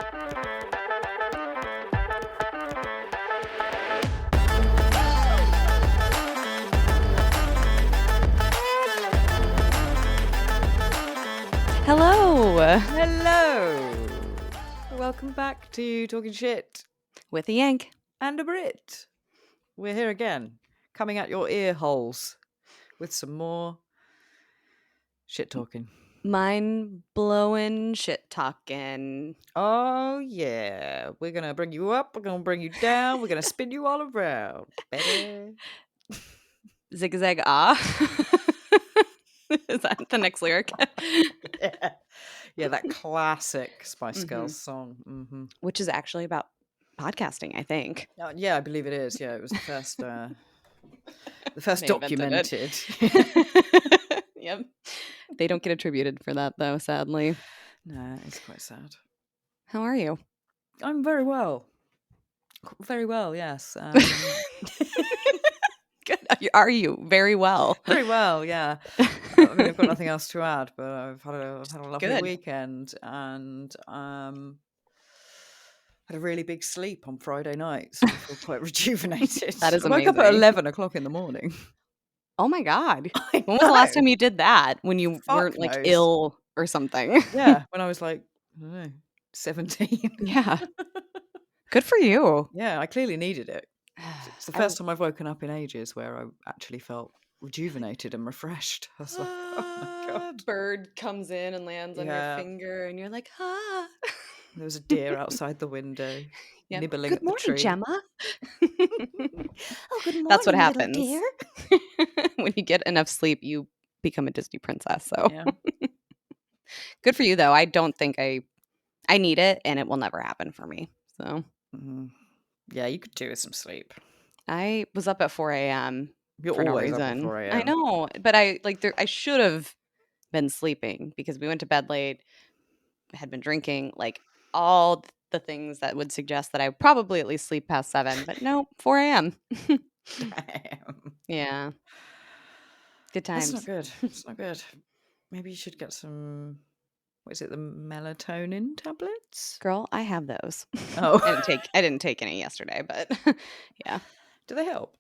Hello, Hello. Welcome back to Talking Shit with a yank. and a Brit. We're here again, coming at your ear holes with some more shit talking. Mind-blowing shit talking. Oh, yeah. We're going to bring you up. We're going to bring you down. We're going to spin you all around, baby. Zigzag ah. Is that the next lyric? Yeah, that classic Spice Girls song. Mm-hmm. Which is actually about podcasting, I think. Yeah, I believe it is. Yeah, it was the first They invented documented. Yep. They don't get attributed for that, though, sadly. No, it's quite sad. How are you? I'm very well. Very well, yes. Good. Are you? Very well. Very well, yeah. I mean, I've got nothing else to add, but I've had a lovely Good. weekend and had a really big sleep on Friday night, so I feel quite rejuvenated. That is I woke up at amazing. 11 o'clock in the morning. Oh my God. I When was the last know. time you did that? When you Fuck weren't like knows. ill or something? Yeah, when I was like, I don't know, 17. Yeah. Good for you. Yeah, I clearly needed it. It's the first time I've woken up in ages where I actually felt rejuvenated and refreshed. I was like, oh my God. Bird comes in and lands on your finger and you're like, ah. There was a deer outside the window nibbling Good at the morning, tree. Gemma. Oh, good morning, That's what little happens. deer. When you get enough sleep, you become a Disney princess. So Yeah. good for you, though. I don't think I need it, and it will never happen for me. So yeah, you could do with some sleep. I was up at 4 a.m. You're for no always reason. up at 4 a.m. I know, but I should have been sleeping because we went to bed late, had been drinking, like all the things that would suggest that I would probably at least sleep past 7, but no, 4 a.m. Damn. Yeah. Good times. That's not good. It's not good. Maybe you should get some, what is it, the melatonin tablets? Girl, I have those. Oh. I didn't take any yesterday, but yeah. Do they help?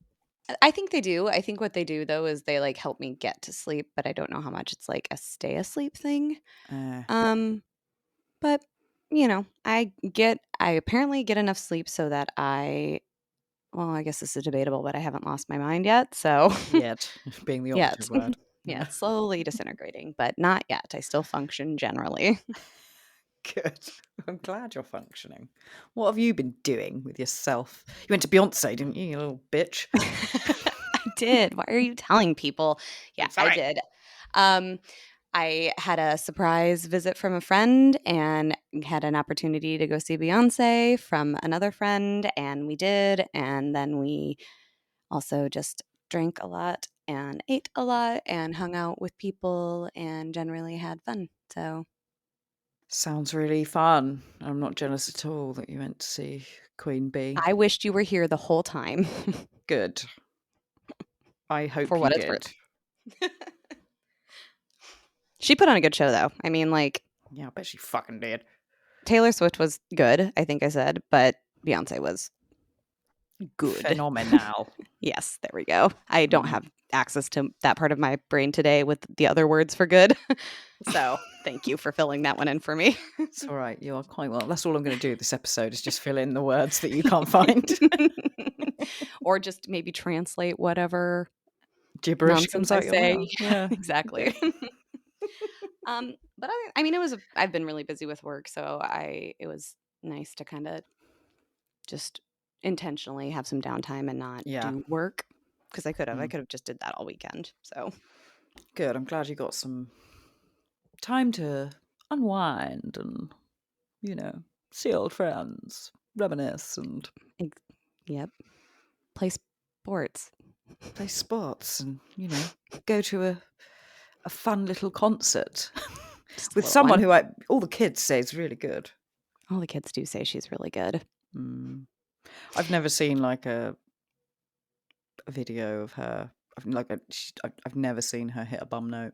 I think they do. I think what they do though is they like help me get to sleep, but I don't know how much it's like a stay asleep thing. But you know, I apparently get enough sleep so that I guess this is debatable, but I haven't lost my mind yet. So Yet, being the operative word. Yeah, it's slowly disintegrating, but not yet. I still function generally. Good. I'm glad you're functioning. What have you been doing with yourself? You went to Beyonce, didn't you, you little bitch? I did. Why are you telling people? Yeah, I did. I had a surprise visit from a friend and had an opportunity to go see Beyonce from another friend, and we did. And then we also just drank a lot and ate a lot and hung out with people and generally had fun. So sounds really fun. I'm not jealous at all that you went to see Queen Bee. I wished you were here the whole time. Good. I hope for what you it's did. worth. She put on a good show, though. I mean, like, yeah, I bet she fucking did. Taylor Swift was good, I think I said, but Beyonce was good. Phenomenal. Yes, there we go. I don't have access to that part of my brain today with the other words for good. So thank you for filling that one in for me. It's all right. You are quite well. That's all I'm going to do this episode is just fill in the words that you can't find. Or just maybe translate whatever gibberish comes out your mouth. Yeah, exactly. But I mean, I've been really busy with work, so it was nice to kind of just intentionally have some downtime and not do work because I could have just did that all weekend. So good. I'm glad you got some time to unwind and, you know, see old friends, reminisce and play sports. Play sports and, you know, go to a fun little concert with someone who all the kids say is really good. All the kids do say she's really good. I've never seen like a video of her. I've never seen her hit a bum note.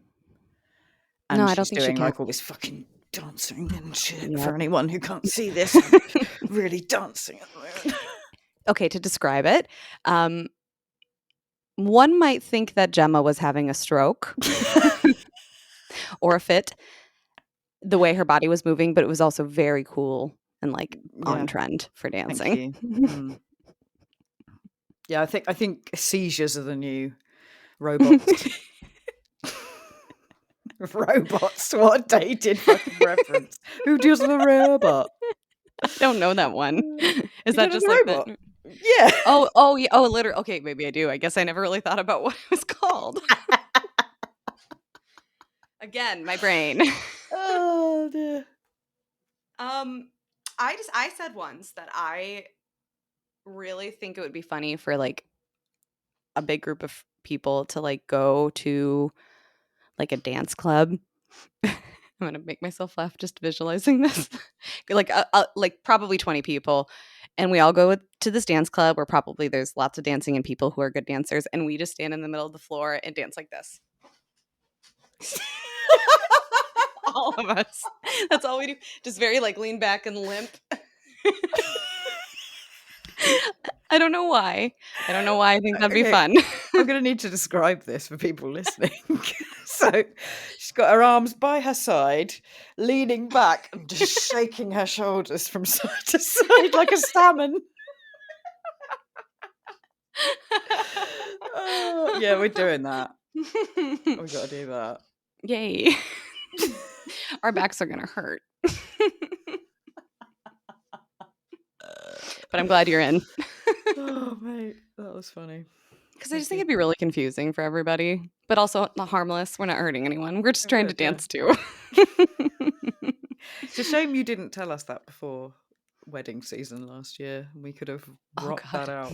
And no, I don't she's think doing she can. like all this fucking dancing and shit. Yep. For anyone who can't see this, I'm really dancing at the moment. Okay, to describe it, one might think that Gemma was having a stroke or a fit, the way her body was moving, but it was also very cool and like on Yeah, trend for thank dancing. you. Yeah, I think seizures are the new robots. Robots, what a dated fucking reference. Who does the robot? I don't know that one. Is You that don't know just the like robot? the Yeah. Oh, yeah, oh, literally. Okay, maybe I do. I guess I never really thought about what it was called. Again, my brain. Oh dear. I said once that I really think it would be funny for like a big group of people to like go to like a dance club. I'm gonna make myself laugh just visualizing this. Like probably 20 people, and we all go to this dance club where probably there's lots of dancing and people who are good dancers, and we just stand in the middle of the floor and dance like this. All of us. That's all we do. Just very like lean back and limp. I don't know why. I don't know why I think that'd be Okay, fun. I'm going to need to describe this for people listening. So she's got her arms by her side, leaning back and just shaking her shoulders from side to side like a salmon. Oh, yeah, we're doing that. We've got to do that. Yay. Our backs are going to hurt. But I'm glad you're in. Oh, mate, that was funny. Because I just think it'd be really confusing for everybody, but also not harmless. We're not hurting anyone. We're just trying to dance too. It's a shame you didn't tell us that before wedding season last year. We could have rocked that out.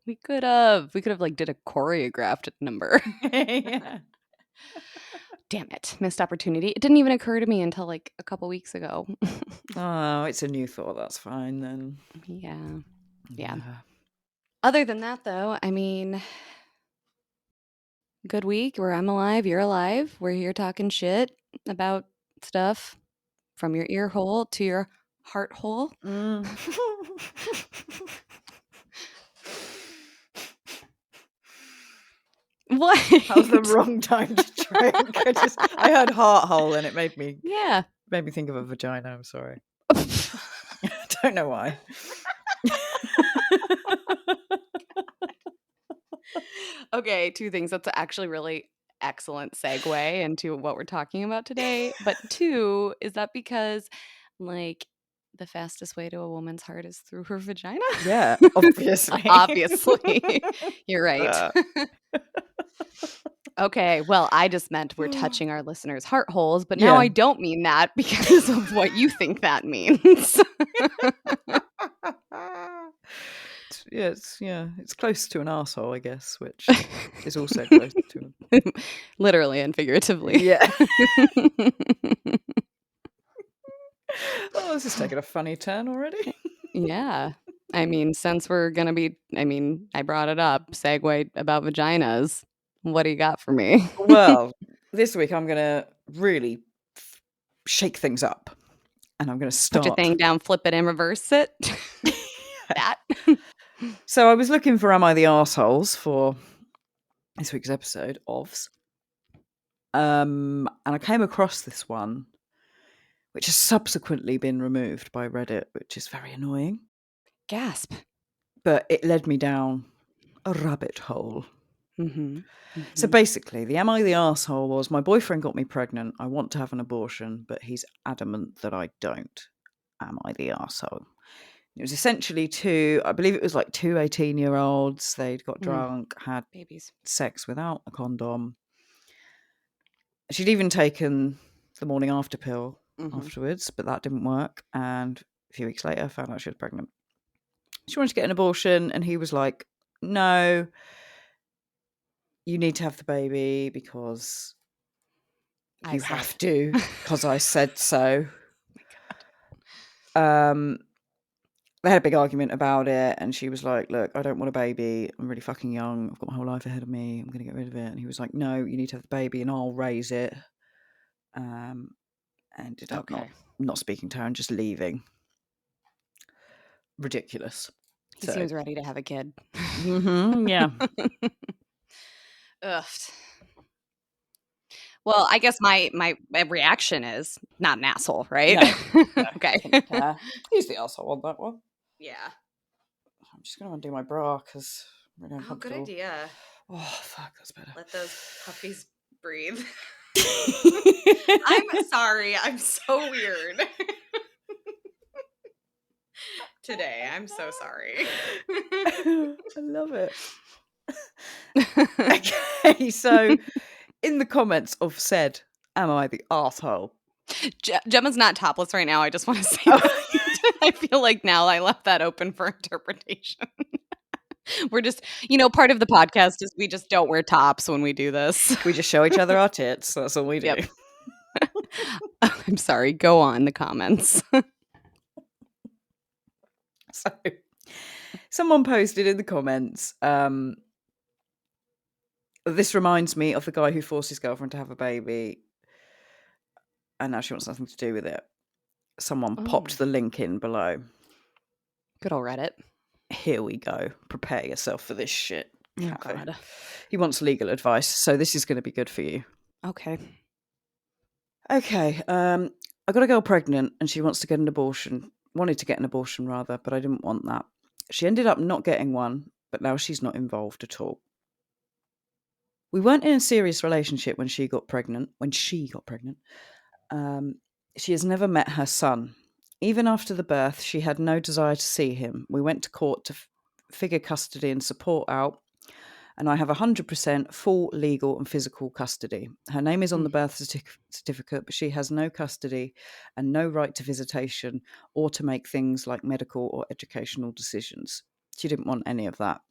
We could have like did a choreographed number. Yeah. Damn it. Missed opportunity. It didn't even occur to me until like a couple weeks ago. Oh, it's a new thought. That's fine then. Yeah. Other than that, though, I mean, good week where I'm alive, you're alive. We're here talking shit about stuff from your ear hole to your heart hole. What? That was the wrong time to drink. I heard heart hole and it made me think of a vagina. I'm sorry. I don't know why. Okay, two things. That's actually really excellent segue into what we're talking about today. But two, is that because like the fastest way to a woman's heart is through her vagina? Yeah, obviously. Obviously. You're right. Okay, well, I just meant we're touching our listeners' heart holes, but now I don't mean that because of what you think that means. It's close to an arsehole, I guess, which is also close to literally and figuratively. Yeah. Oh, this is taking a funny turn already. Yeah. I mean, since we're going to be, I brought it up, segue about vaginas. What do you got for me? Well, this week I'm going to really shake things up. And I'm going to start. Put your thing down, flip it, and reverse it. That. So I was looking for Am I the Arseholes for this week's episode of. And I came across this one, which has subsequently been removed by Reddit, which is very annoying. Gasp. But it led me down a rabbit hole. Mm-hmm. So basically, the Am I the Arsehole was my boyfriend got me pregnant. I want to have an abortion, but he's adamant that I don't. Am I the arsehole? It was essentially two 18-year-olds. They'd got drunk, had babies, sex without a condom. She'd even taken the morning after pill afterwards, but that didn't work. And a few weeks later, found out she was pregnant. She wanted to get an abortion, and he was like, no, you need to have the baby because you have to, because I said so. They had a big argument about it, and she was like, look, I don't want a baby. I'm really fucking young. I've got my whole life ahead of me. I'm going to get rid of it. And he was like, no, you need to have the baby and I'll raise it. And ended up not speaking to her and just leaving. Ridiculous. He seems ready to have a kid. Yeah. Ugh. Well, I guess my reaction is not an asshole, right? No. Okay. He's the asshole on that one. Yeah. I'm just going to undo my bra because I'm really uncomfortable. Good idea. Oh, fuck, that's better. Let those puppies breathe. I'm sorry. I'm so weird. Today. I'm so sorry. I love it. Okay, so in the comments of said, am I the asshole? Gemma's not topless right now. I just want to say that. I feel like now I left that open for interpretation. We're just, part of the podcast is we just don't wear tops when we do this. We just show each other our tits. That's all we do. Yep. I'm sorry. Go on the comments. So, someone posted in the comments, this reminds me of the guy who forced his girlfriend to have a baby and now she wants nothing to do with it. Someone popped the link in below. Good old Reddit. Here we go. Prepare yourself for this shit. Oh, God. He wants legal advice, so this is going to be good for you. Okay. I got a girl pregnant and she wants to get an abortion. Wanted to get an abortion, rather, but I didn't want that. She ended up not getting one, but now she's not involved at all. We weren't in a serious relationship when she got pregnant. She has never met her son. Even after the birth, she had no desire to see him. We went to court to figure custody and support out, and I have 100% full legal and physical custody. Her name is on the birth certificate, but she has no custody and no right to visitation or to make things like medical or educational decisions. She didn't want any of that.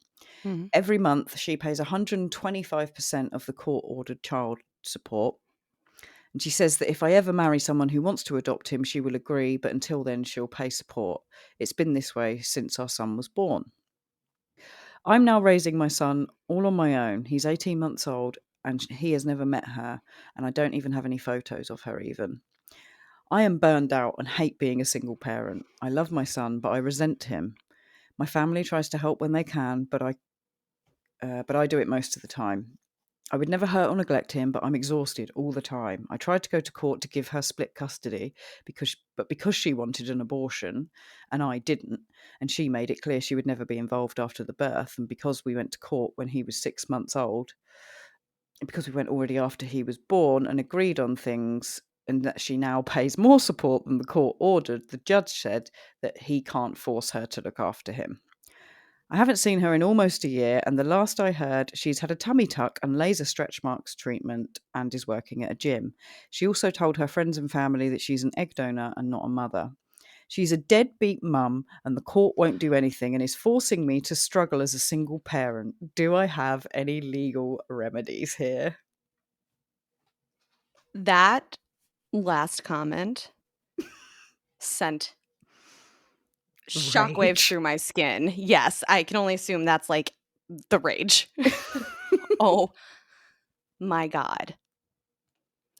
Mm-hmm. Every month, she pays 125% of the court-ordered child support. And she says that if I ever marry someone who wants to adopt him, she will agree, but until then, she'll pay support. It's been this way since our son was born. I'm now raising my son all on my own. He's 18 months old and he has never met her, and I don't even have any photos of her even. I am burned out and hate being a single parent. I love my son, but I resent him. My family tries to help when they can, but I do it most of the time. I would never hurt or neglect him, but I'm exhausted all the time. I tried to go to court to give her split custody because she wanted an abortion and I didn't, and she made it clear she would never be involved after the birth, and because we went to court when he was 6 months old, because we went already after he was born and agreed on things, and that she now pays more support than the court ordered, the judge said that he can't force her to look after him. I haven't seen her in almost a year, and the last I heard, she's had a tummy tuck and laser stretch marks treatment and is working at a gym. She also told her friends and family that she's an egg donor and not a mother. She's a deadbeat mum, and the court won't do anything and is forcing me to struggle as a single parent. Do I have any legal remedies here? That last comment sent shockwaves through my skin. Yes, I can only assume that's like the rage. Oh my God.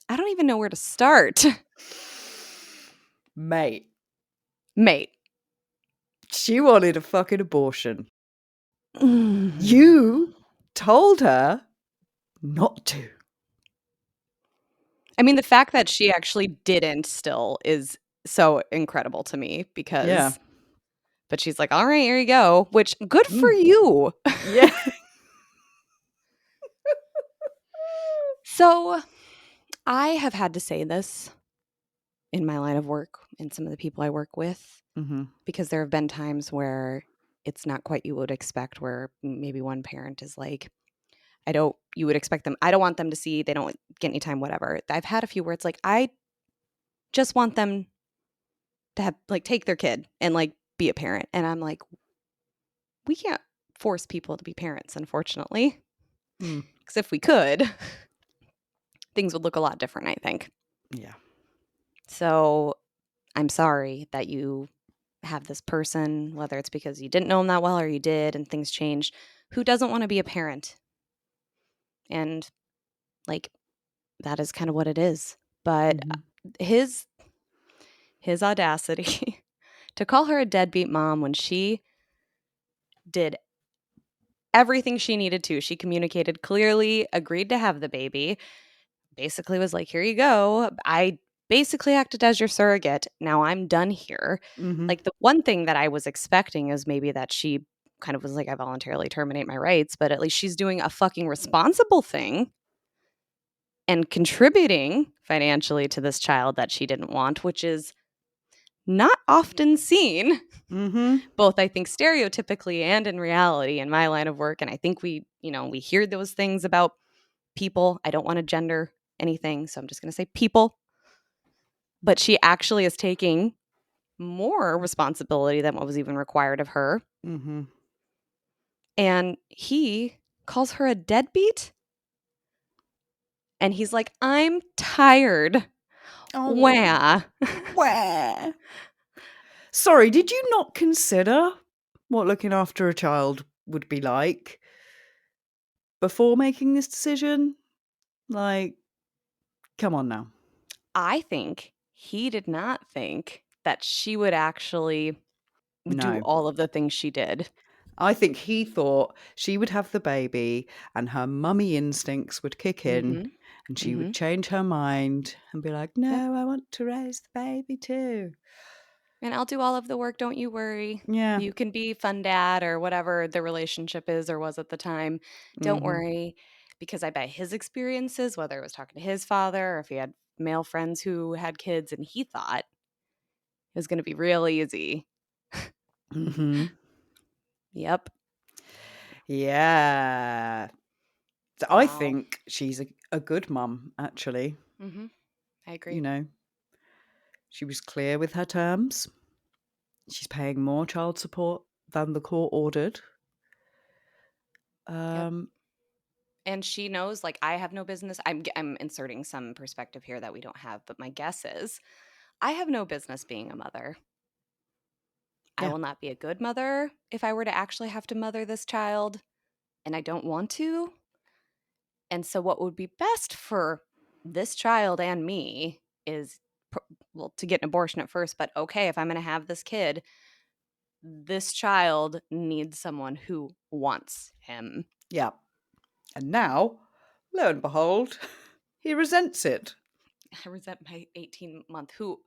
I don't even know where to start. Mate. She wanted a fucking abortion. You told her not to. I mean, the fact that she actually didn't still is so incredible to me because... Yeah. But she's like, all right, here you go. Which, good for you. Yeah. So, I have had to say this in my line of work and some of the people I work with, because there have been times where it's not quite you would expect, where maybe one parent is like, you would expect them, I don't want them to see, they don't get any time, whatever. I've had a few where it's like, I just want them to have, like, take their kid and, like, be a parent. And I'm like, we can't force people to be parents, unfortunately. Because if we could, things would look a lot different, I think. Yeah. So I'm sorry that you have this person, whether it's because you didn't know him that well or you did and things changed, who doesn't want to be a parent. And, like, that is kind of what it is. But his his audacity to call her a deadbeat mom when she did everything she needed to. She communicated clearly, agreed to have the baby, basically was like, here you go. I basically acted as your surrogate. Now I'm done here. Mm-hmm. Like, the one thing that I was expecting is maybe that she kind of was like, I voluntarily terminate my rights, but at least she's doing a fucking responsible thing and contributing financially to this child that she didn't want, which is not often seen, Mm-hmm. both I think stereotypically and in reality in my line of work. And I think we hear those things about people. I don't want to gender anything, so I'm just going to say people. But she actually is taking more responsibility than what was even required of her. Mm-hmm. And he calls her a deadbeat. And he's like, I'm tired. Oh, Wah. where? Sorry, did you not consider what looking after a child would be like before making this decision? Like, come on now. I think he did not think that she would actually do No. all of the things she did. I think he thought she would have the baby and her mummy instincts would kick in Mhm. and she would Mhm. change her mind and be like, Yep. no, I want to raise the baby too. And I'll do all of the work, don't you worry. Yeah. You can be fun dad or whatever the relationship is or was at the time. Don't Mm-hmm. worry, because I bet his experiences, whether it was talking to his father or if he had male friends who had kids and he thought it was going to be real easy. Mm-hmm. Yep. Yeah. So I Wow. think she's a good mum, actually. Mhm. I You agree. know, she was clear with her terms. She's paying more child support than the court ordered. Yep. Um, And she knows, like, I have no business. I'm inserting some perspective here that we don't have, but my guess is I have no business being a mother. I yeah. will not be a good mother if I were to actually have to mother this child, and I don't want to. And so, what would be best for this child and me is, well, to get an abortion at first, but okay, if I'm going to have this kid, this child needs someone who wants him. Yeah. And now, lo and behold, he resents it. I resent my 18-month who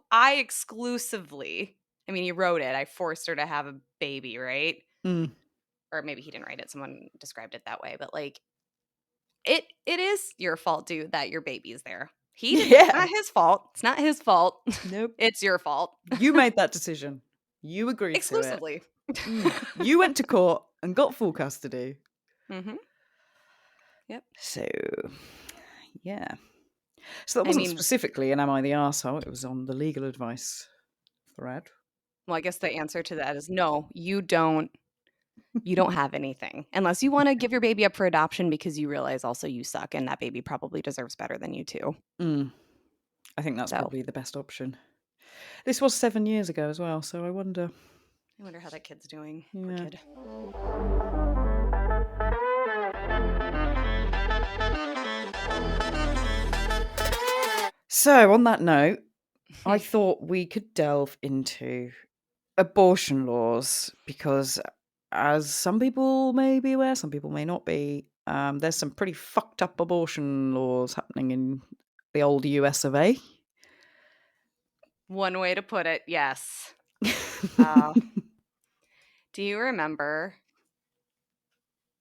I exclusively, I mean, he wrote it. I forced her to have a baby, right? Mm. Or maybe he didn't write it. Someone described it that way, but like it is your fault, dude, that your baby's there. He didn't, it's Yeah. not his fault. It's not his fault. Nope. It's your fault. You made that decision. You agreed to it. Exclusively. You went to court and got full custody. Mhm. Yep. So, yeah. So that I wasn't mean, specifically an Am I the Arsehole? It was on the legal advice thread. well, I guess the answer to that is no, you don't have anything unless you want to give your baby up for adoption because you realize also you suck and that baby probably deserves better than you too. Mm. I think that's So probably the best option. This was 7 years ago as well, so I wonder. I wonder how that kid's doing. Poor Yeah. kid. So, on that note, I thought we could delve into abortion laws because, as some people may be aware, some people may not be, there's some pretty fucked up abortion laws happening in the old US of A. One way to put it, yes. Uh, do you remember?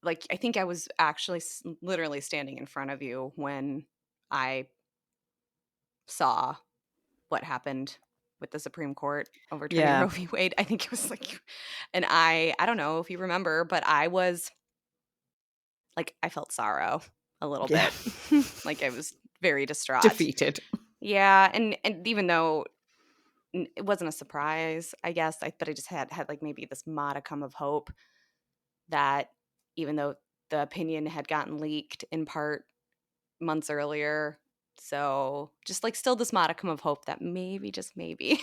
Like, I think I was actually literally standing in front of you when I saw what happened with the Supreme Court overturning Yeah. Roe v. Wade. I think it was like, and I don't know if you remember, but I was like, I felt sorrow a little Yeah. bit. Like, I was very distraught. Defeated. Yeah, and even though it wasn't a surprise, I guess, but I just had like maybe this modicum of hope that even though the opinion had gotten leaked in part months earlier, so just like still this modicum of hope that maybe, just maybe,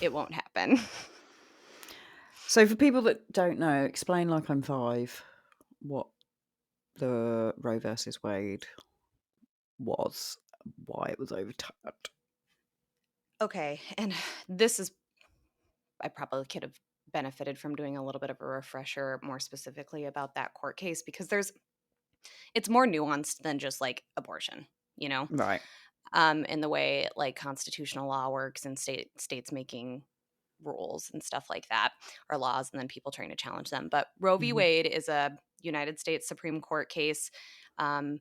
it won't happen. So, for people that don't know, explain like I'm 5 what the Roe versus Wade was, why it was overturned. Okay, and this is I probably could have benefited from doing a little bit of a refresher more specifically about that court case because it's more nuanced than just like abortion, you know? Right. In the way like constitutional law works and states making rules and stuff like that, or laws, and then people trying to challenge them. But Roe v. Mhm. Wade is a United States Supreme Court case um,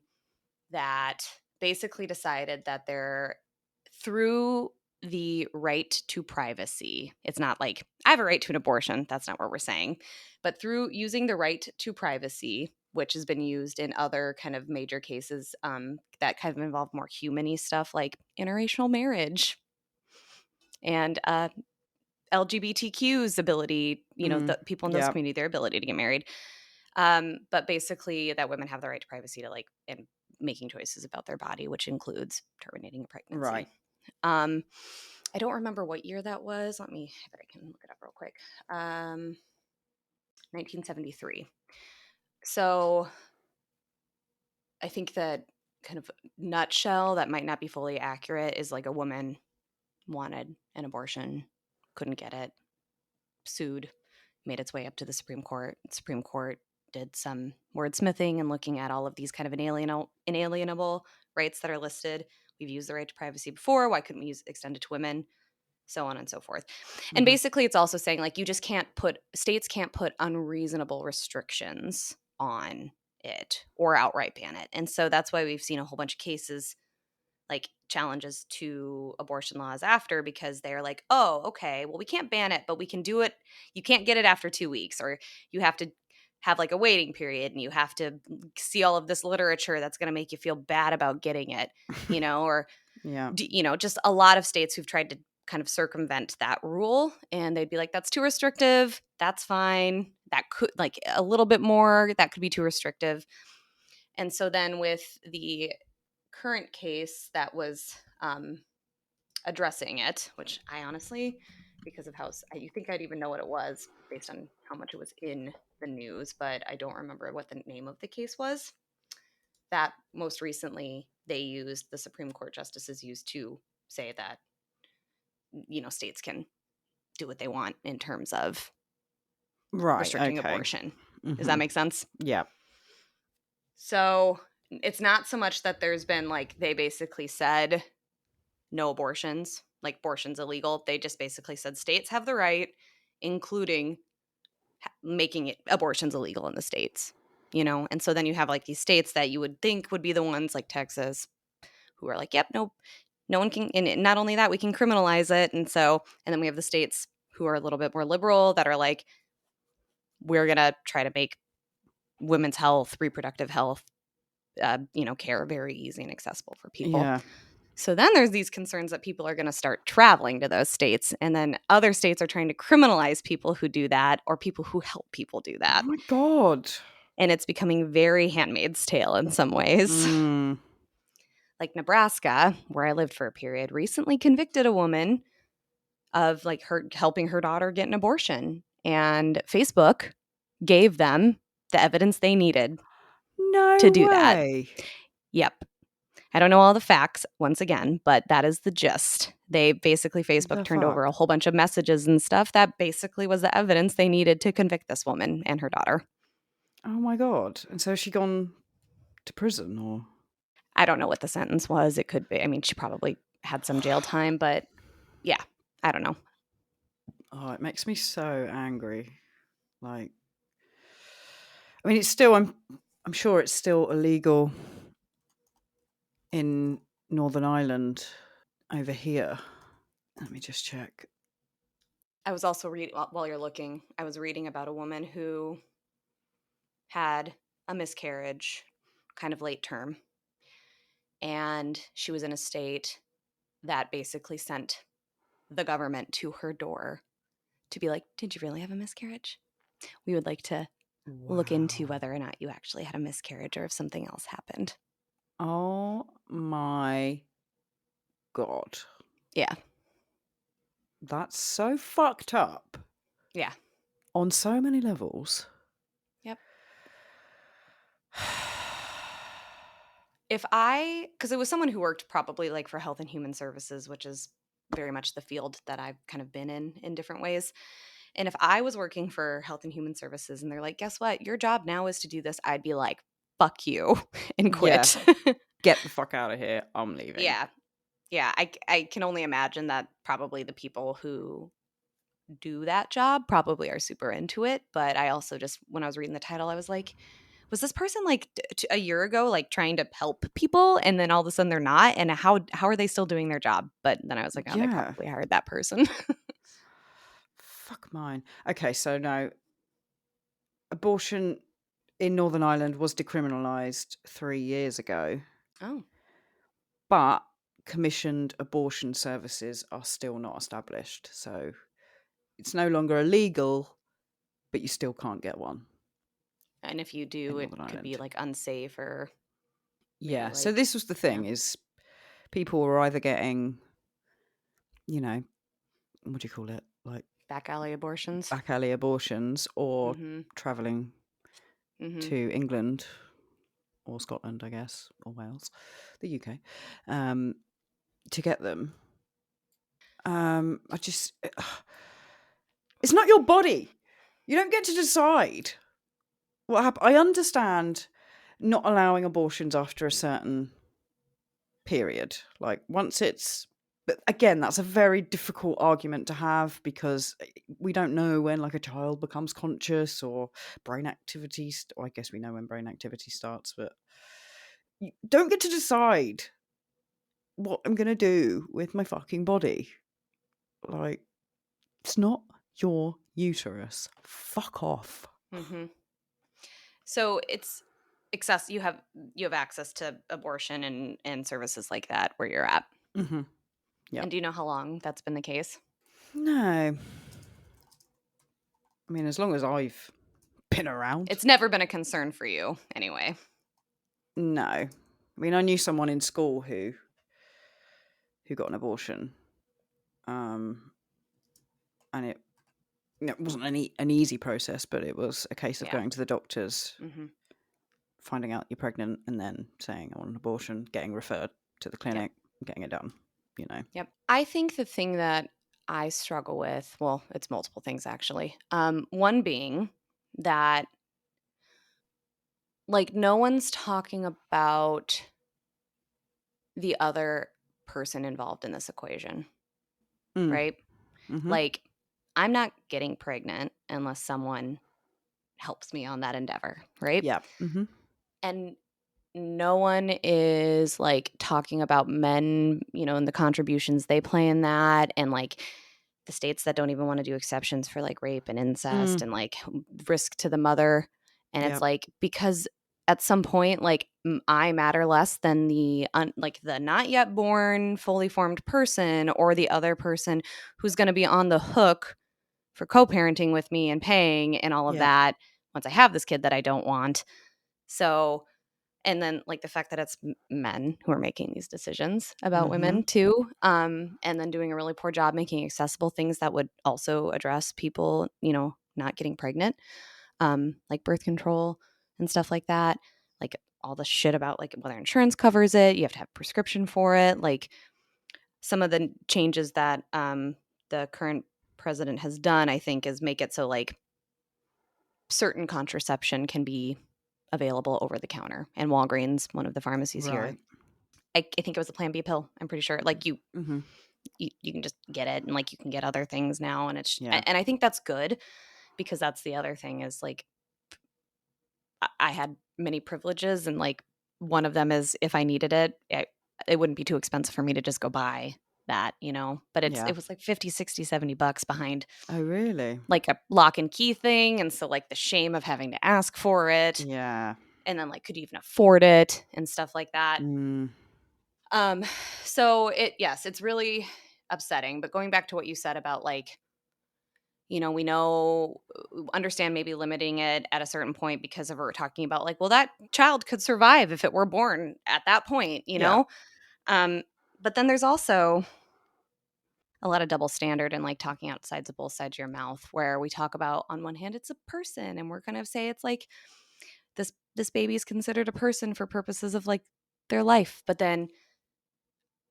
that basically decided that through the right to privacy, it's not like I have a right to an abortion. That's not what we're saying. But through using the right to privacy, which has been used in other kind of major cases that kind of involve more human-y stuff like interracial marriage and LGBTQ's ability, the people in those Yeah. community, their ability to get married. But basically, that women have the right to privacy to like and making choices about their body, which includes terminating a pregnancy. Right. Um, I don't remember what year that was. Let me, if I can look it up real quick. 1973. So I think that kind of nutshell that might not be fully accurate is like a woman wanted an abortion, couldn't get it, sued, made its way up to the Supreme Court. The Supreme Court did some wordsmithing and looking at all of these kind of inalienable rights that are listed. We've used the right to privacy before. Why couldn't we extend it to women? So on and so forth. And Mhm. basically, it's also saying like states can't put unreasonable restrictions on it or outright ban it. And so that's why we've seen a whole bunch of cases like challenges to abortion laws after because they're like, oh, okay, well, we can't ban it, but we can do it. You can't get it after 2 weeks, or you have to have like a waiting period and you have to see all of this literature that's going to make you feel bad about getting it, or, Yeah. just a lot of states who've tried to kind of circumvent that rule and they'd be like, that's too restrictive. That's fine. That could like a little bit more, that could be too restrictive. And so then with the current case that was addressing it, which I honestly, because of how you think I'd even know what it was based on how much it was in the news, but I don't remember what the name of the case was. That most recently the Supreme Court justices used to say that states can do what they want in terms of Right. restricting Okay. abortion. Does that Mhm. make sense? Yeah. So it's not so much that there's been like they basically said no abortions, like abortion's illegal. They just basically said states have the right, including making abortions illegal in the states, And so then you have like these states that you would think would be the ones like Texas who are like, yep, no one can. And not only that, we can criminalize it. And then we have the states who are a little bit more liberal that are like, we're going to try to make women's health, reproductive health, care very easy and accessible for people. Yeah. So then there's these concerns that people are going to start traveling to those states. And then other states are trying to criminalize people who do that or people who help people do Oh that. my God. And it's becoming very Handmaid's Tale in some ways. Mm. Like Nebraska, where I lived for a period, recently convicted a woman of like her helping her daughter get an abortion. And Facebook gave them the evidence they needed to No do that. way. Yep. I don't know all the facts once again, but that is the gist. They basically, Facebook The turned over fuck? a whole bunch of messages and stuff that basically was the evidence they needed to convict this woman and her daughter. Oh my God. And so has she gone to prison or? I don't know what the sentence was. It could be, I mean, she probably had some jail time, but yeah, I don't know. Oh, it makes me so angry. Like, I mean, it's still, I'm sure it's still illegal in Northern Ireland over here. Let me just check. I was also reading, while you're looking, I was reading about a woman who had a miscarriage kind of late term. And she was in a state that basically sent the government to her door to be like, did you really have a miscarriage? We would like to look into Wow. whether or not you actually had a miscarriage or if something else happened. Oh my God. Yeah. That's so fucked up Yeah. on so many levels. Yep. Because it was someone who worked probably like for Health and Human Services, which is very much the field that I've kind of been in different ways. And if I was working for Health and Human Services and they're like, guess what? Your job now is to do this, I'd be like, fuck you and Yeah. quit. Get the fuck out of here. I'm leaving. Yeah. Yeah. I can only imagine that probably the people who do that job probably are super into it. But I also just, when I was reading the title, I was like, was this person like a year ago, like trying to help people and then all of a sudden they're not? And how are they still doing their job? But then I was like, oh, they Yeah. probably hired that person. Fuck mine. Okay, so no, abortion in Northern Ireland was decriminalised 3 years ago, Oh, but commissioned abortion services are still not established. So it's no longer illegal, but you still can't get one and if you in do, it Northern could be Ireland. like unsafe or maybe Yeah. So like, this was the yeah, thing: is people were either getting, you know, what do you call it, like back alley abortions. back alley abortions, or Mm-hmm. travelling Mm-hmm. to England or Scotland, I guess, or Wales, the UK, um, to get them. I just, it's not your body. You don't get to decide what happened. I understand not allowing abortions after a certain period. Like once it's, but again, that's a very difficult argument to have because we don't know when like a child becomes conscious or brain activity. Or I guess we know when brain activity starts, but you don't get to decide what I'm going to do with my fucking body. Like, it's not your uterus. Fuck off. Mm-hmm. So it's access. You have access to abortion and services like that where you're at. Mm-hmm. Yeah. And do you know how long that's been the case? No. I mean, as long as I've been around. It's never been a concern for you, anyway. No. I mean, I knew someone in school who got an abortion. And it wasn't an easy process, but it was a case of Yeah. going to the doctors, Mm-hmm. finding out you're pregnant, and then saying I want an abortion, getting referred to the Yep. clinic, getting it done, you know. Yep. I think the thing that I struggle with, well, it's multiple things actually. One being that like no one's talking about the other person involved in this equation, Mm. right? Mm-hmm. Like I'm not getting pregnant unless someone helps me on that endeavor, right? Yeah. Mm-hmm. And no one is like talking about men, and the contributions they play in that and like the states that don't even want to do exceptions for like rape and incest Mm. and like risk to the mother. And Yeah. it's like because at some point like I matter less than like the not yet born fully formed person or the other person who's going to be on the hook for co-parenting with me and paying and all of Yeah. that once I have this kid that I don't want. So and then like the fact that it's men who are making these decisions about Mm-hmm. women too, and then doing a really poor job making accessible things that would also address people not getting pregnant, like birth control and stuff like that, like all the shit about like whether insurance covers it, you have to have prescription for it, like some of the changes that the current president has done I think is make it so like certain contraception can be available over the counter. And Walgreens, one of the pharmacies here, Right. I think it was a Plan B pill. I'm pretty sure. Like Mm-hmm. you can just get it, and like you can get other things now, and Yeah. and I think that's good because that's the other thing is like I had many privileges, and like one of them is if I needed it, it wouldn't be too expensive for me to just go buy that. But Yeah. it was like 50, 60, $70 behind Oh, really? like a lock and key thing, and so like the shame of having to ask for it Yeah. and then like could you even afford it and stuff like that. Mm. Um so yes, it's really upsetting, but going back to what you said about like we know understand maybe limiting it at a certain point because of what we're talking about like well that child could survive if it were born at that point. Yeah. um but then there's also a lot of double standard and like talking outsides of both sides of your mouth where we talk about on one hand it's a person and we're going to say it's like this baby is considered a person for purposes of like their life, but then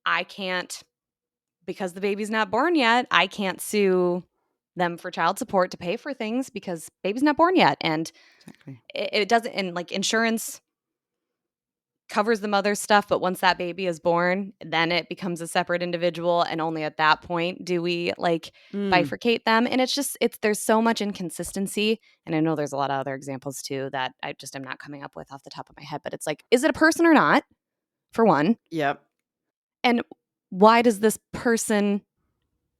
I can't because the baby's not born yet, I can't sue them for child support to pay for things because baby's not born yet. And Exactly. it doesn't, and like insurance covers the mother's stuff, but once that baby is born, then it becomes a separate individual, and only at that point do we like bifurcate them. And there's so much inconsistency, and I know there's a lot of other examples too that I just am not coming up with off the top of my head, but it's like, is it a person or not, for one? Yep. And why does this person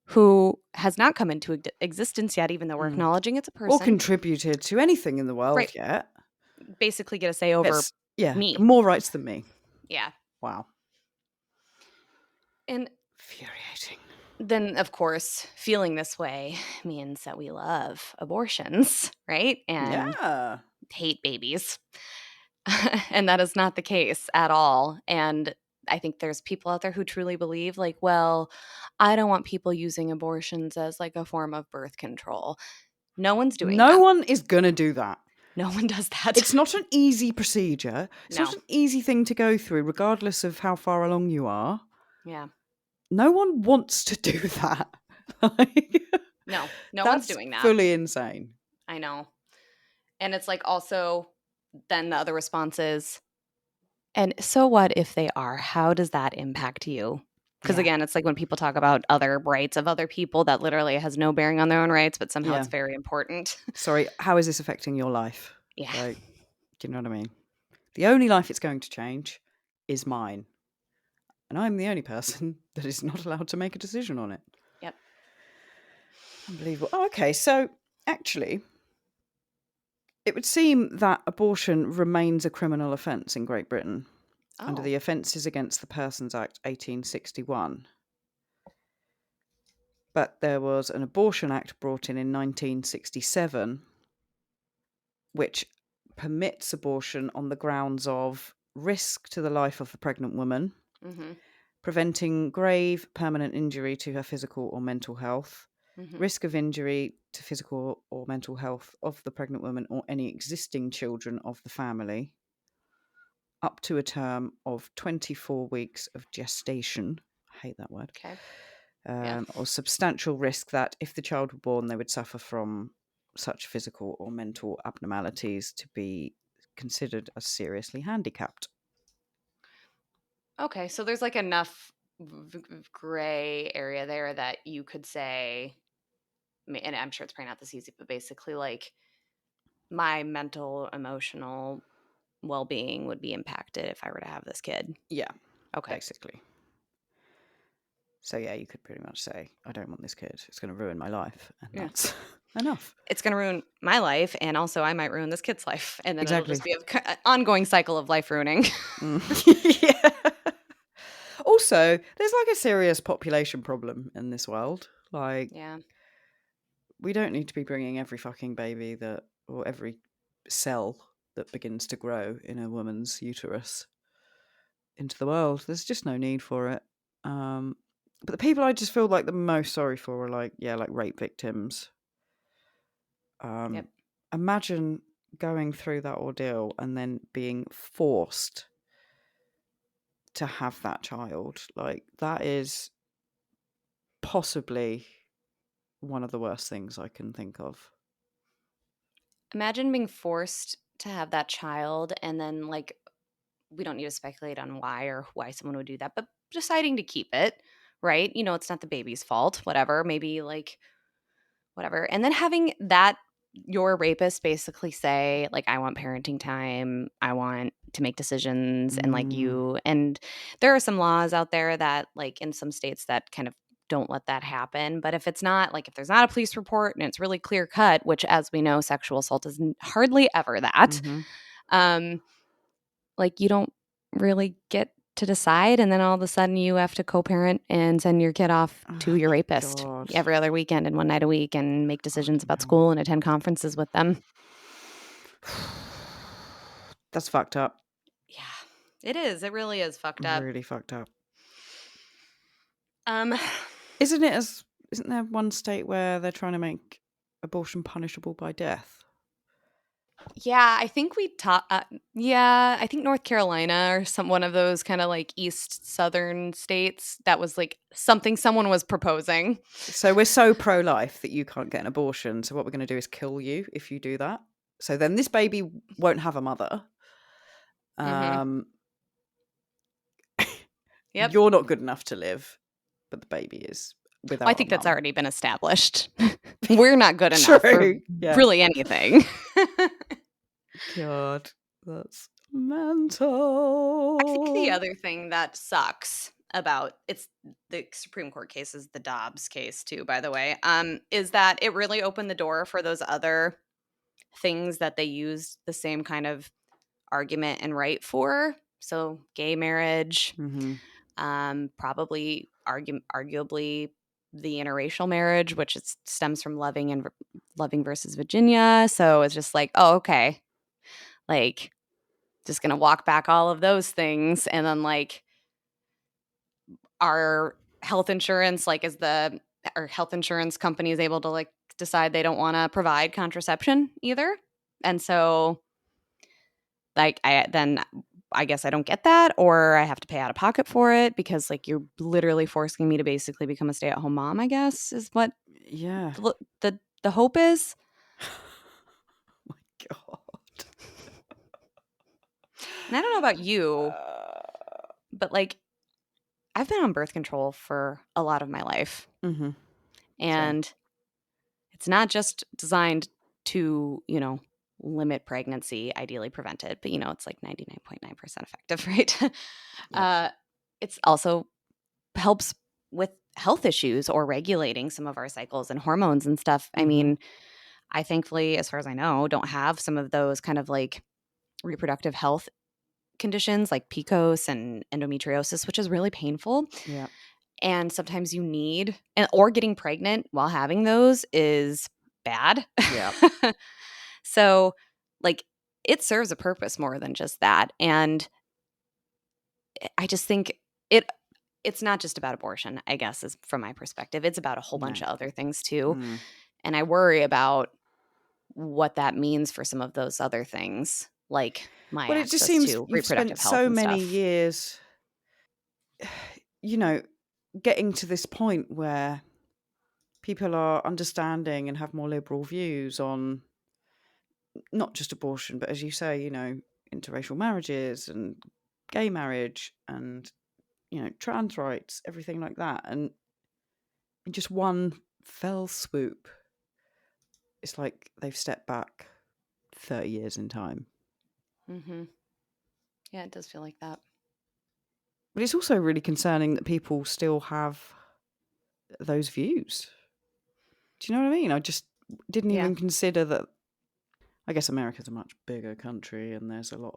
who has not come into existence yet, even though we're acknowledging it's a person, or contributed to anything in the world yet, basically get a say over me? More rights than me. Yeah. Wow. And infuriating. Then, of course, feeling this way means that we love abortions, right? And hate babies. And that is not the case at all. And I think there's people out there who truly believe like, well, I don't want people using abortions as like a form of birth control. No one's doing that. No one is going to do that. No one does that. It's not an easy procedure. It's not an easy thing to go through, regardless of how far along you are. Yeah. No one wants to do that. No one's doing that. Fully insane. I know. And it's like also then the other response is, and so what if they are? How does that impact you? Because again, it's like when people talk about other rights of other people that literally has no bearing on their own rights, but somehow it's very important. Sorry, how is this affecting your life? Yeah. Like, do you know what I mean? The only life it's going to change is mine. And I'm the only person that is not allowed to make a decision on it. Yep. Unbelievable. Oh, okay. So actually, it would seem that abortion remains a criminal offence in Great Britain under the Offences Against the Persons Act 1861. But there was an Abortion Act brought in 1967, which permits abortion on the grounds of risk to the life of the pregnant woman, preventing grave permanent injury to her physical or mental health, risk of injury to physical or mental health of the pregnant woman or any existing children of the family, up to a term of 24 weeks of gestation. I hate that word. Okay. Or substantial risk that if the child were born, they would suffer from such physical or mental abnormalities to be considered as seriously handicapped. Okay, so there's like enough gray area there that you could say, and I'm sure it's probably not this easy, but basically like my mental, emotional well-being would be impacted if I were to have this kid. Yeah. Okay. Basically. So yeah, you could pretty much say, I don't want this kid. It's going to ruin my life. And that's enough. It's going to ruin my life, and also I might ruin this kid's life. And then it'll just be an ongoing cycle of life ruining. Yeah. Also, there's like a serious population problem in this world. Like, we don't need to be bringing every fucking baby or every cell that begins to grow in a woman's uterus into the world. There's just no need for it. But the people I just feel like the most sorry for are like rape victims. Imagine going through that ordeal and then being forced to have that child. Like, that is possibly one of the worst things I can think of. Imagine being forced to have that child, and then like, we don't need to speculate on why someone would do that, but deciding to keep it, right? You know, it's not the baby's fault, whatever, maybe like whatever. And then having your rapist basically say like, I want parenting time, I want to make decisions, and like and there are some laws out there that like in some states that kind of don't let that happen. But if there's not a police report and it's really clear cut, which as we know, sexual assault is hardly ever that, like you don't really get to decide, and then all of a sudden you have to co-parent and send your kid off to your rapist every other weekend and one night a week and make decisions about school and attend conferences with them. That's fucked up. Yeah, it is. It really is fucked up. Really fucked up. Isn't there one state where they're trying to make abortion punishable by death? Yeah, I think we talked. Yeah, I think North Carolina or one of those kind of like east southern states. That was like something someone was proposing. So we're so pro-life that you can't get an abortion. So what we're going to do is kill you if you do that. So then this baby won't have a mother. Mm-hmm. Yep. You're not good enough to live, but the baby is Well, I without a think that's mum. already been established. We're not good enough for True. Yeah. really anything. God, that's mental. I think the other thing that sucks about it's the Supreme Court case is the Dobbs case too, by the way, is that it really opened the door for those other things that they used the same kind of argument and right for. So gay marriage, probably arguably the interracial marriage, which stems from Loving versus Virginia. So it's just like, oh, okay, like just gonna walk back all of those things, and then like our health insurance, like our health insurance company is able to like decide they don't want to provide contraception either, and so like I guess I don't get that, or I have to pay out of pocket for it because like you're literally forcing me to basically become a stay-at-home mom, I guess is what Yeah. the hope is. My God. And I don't know about you, but like I've been on birth control for a lot of my life. Mm-hmm. And it's not just designed to, limit pregnancy, ideally prevent it, but it's like 99.9% effective, right? Yep. It's also helps with health issues or regulating some of our cycles and hormones and stuff. I mean, I thankfully, as far as I know, don't have some of those kind of like reproductive health conditions like PCOS and endometriosis, which is really painful. Yeah. And sometimes you need, or getting pregnant while having those is bad. Yeah. So, like, it serves a purpose more than just that. And I just think it's not just about abortion, I guess, is from my perspective. It's about a whole bunch of other things too. And I worry about what that means for some of those other things, like my Well, it just access seems to you've spent reproductive health so and many stuff. years, getting to this point where people are understanding and have more liberal views on not just abortion, but as you say, interracial marriages and gay marriage and, trans rights, everything like that. And in just one fell swoop, it's like they've stepped back 30 years in time. Mm-hmm. Yeah, it does feel like that. But it's also really concerning that people still have those views. Do you know what I mean? I just didn't even consider that. I guess America's a much bigger country and there's still a lot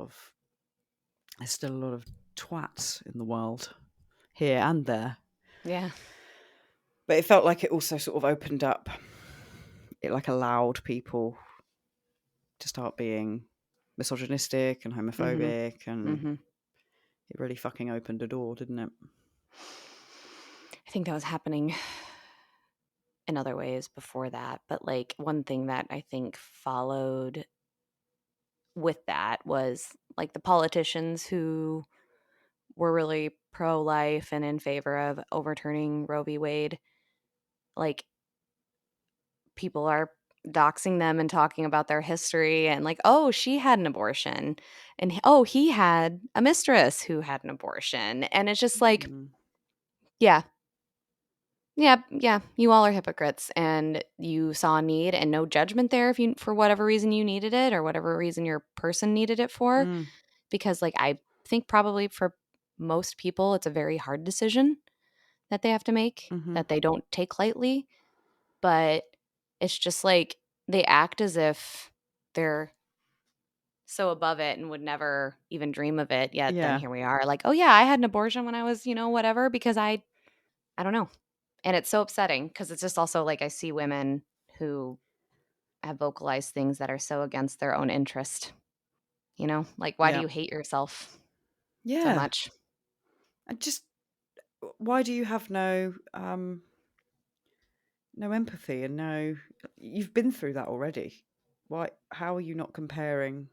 of twats in the world here and there. Yeah. But it felt like it also sort of opened up, it like allowed people to start being misogynistic and homophobic, and it really fucking opened a door, didn't it? I think that was happening in other ways before that. But like one thing that I think followed with that was like the politicians who were really pro-life and in favor of overturning Roe v. Wade. Like people are doxing them and talking about their history and like, oh, she had an abortion, and oh, he had a mistress who had an abortion, and it's just like, yeah, you all are hypocrites, and you saw a need and no judgment there if you, for whatever reason you needed it or whatever reason your person needed it for, because like I think probably for most people it's a very hard decision that they have to make that they don't take lightly, but it's just like they act as if they're so above it and would never even dream of it, yet then here we are like, oh yeah, I had an abortion when I was whatever, because I don't know. And it's so upsetting because it's just also like I see women who have vocalized things that are so against their own interest. Like, why do you hate yourself so much? And just why do you have no empathy and you've been through that already? how are you not comparing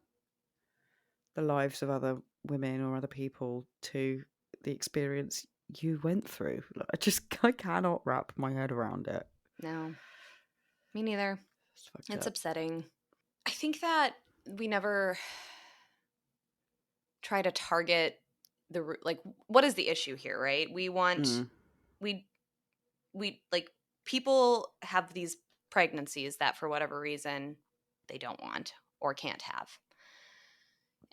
the lives of other women or other people to the experience you went through? Like, I cannot wrap my head around it. No, me neither. It's Up. upsetting. I think that we never try to target like, what is the issue here, right? We want, we like, people have these pregnancies that for whatever reason they don't want or can't have.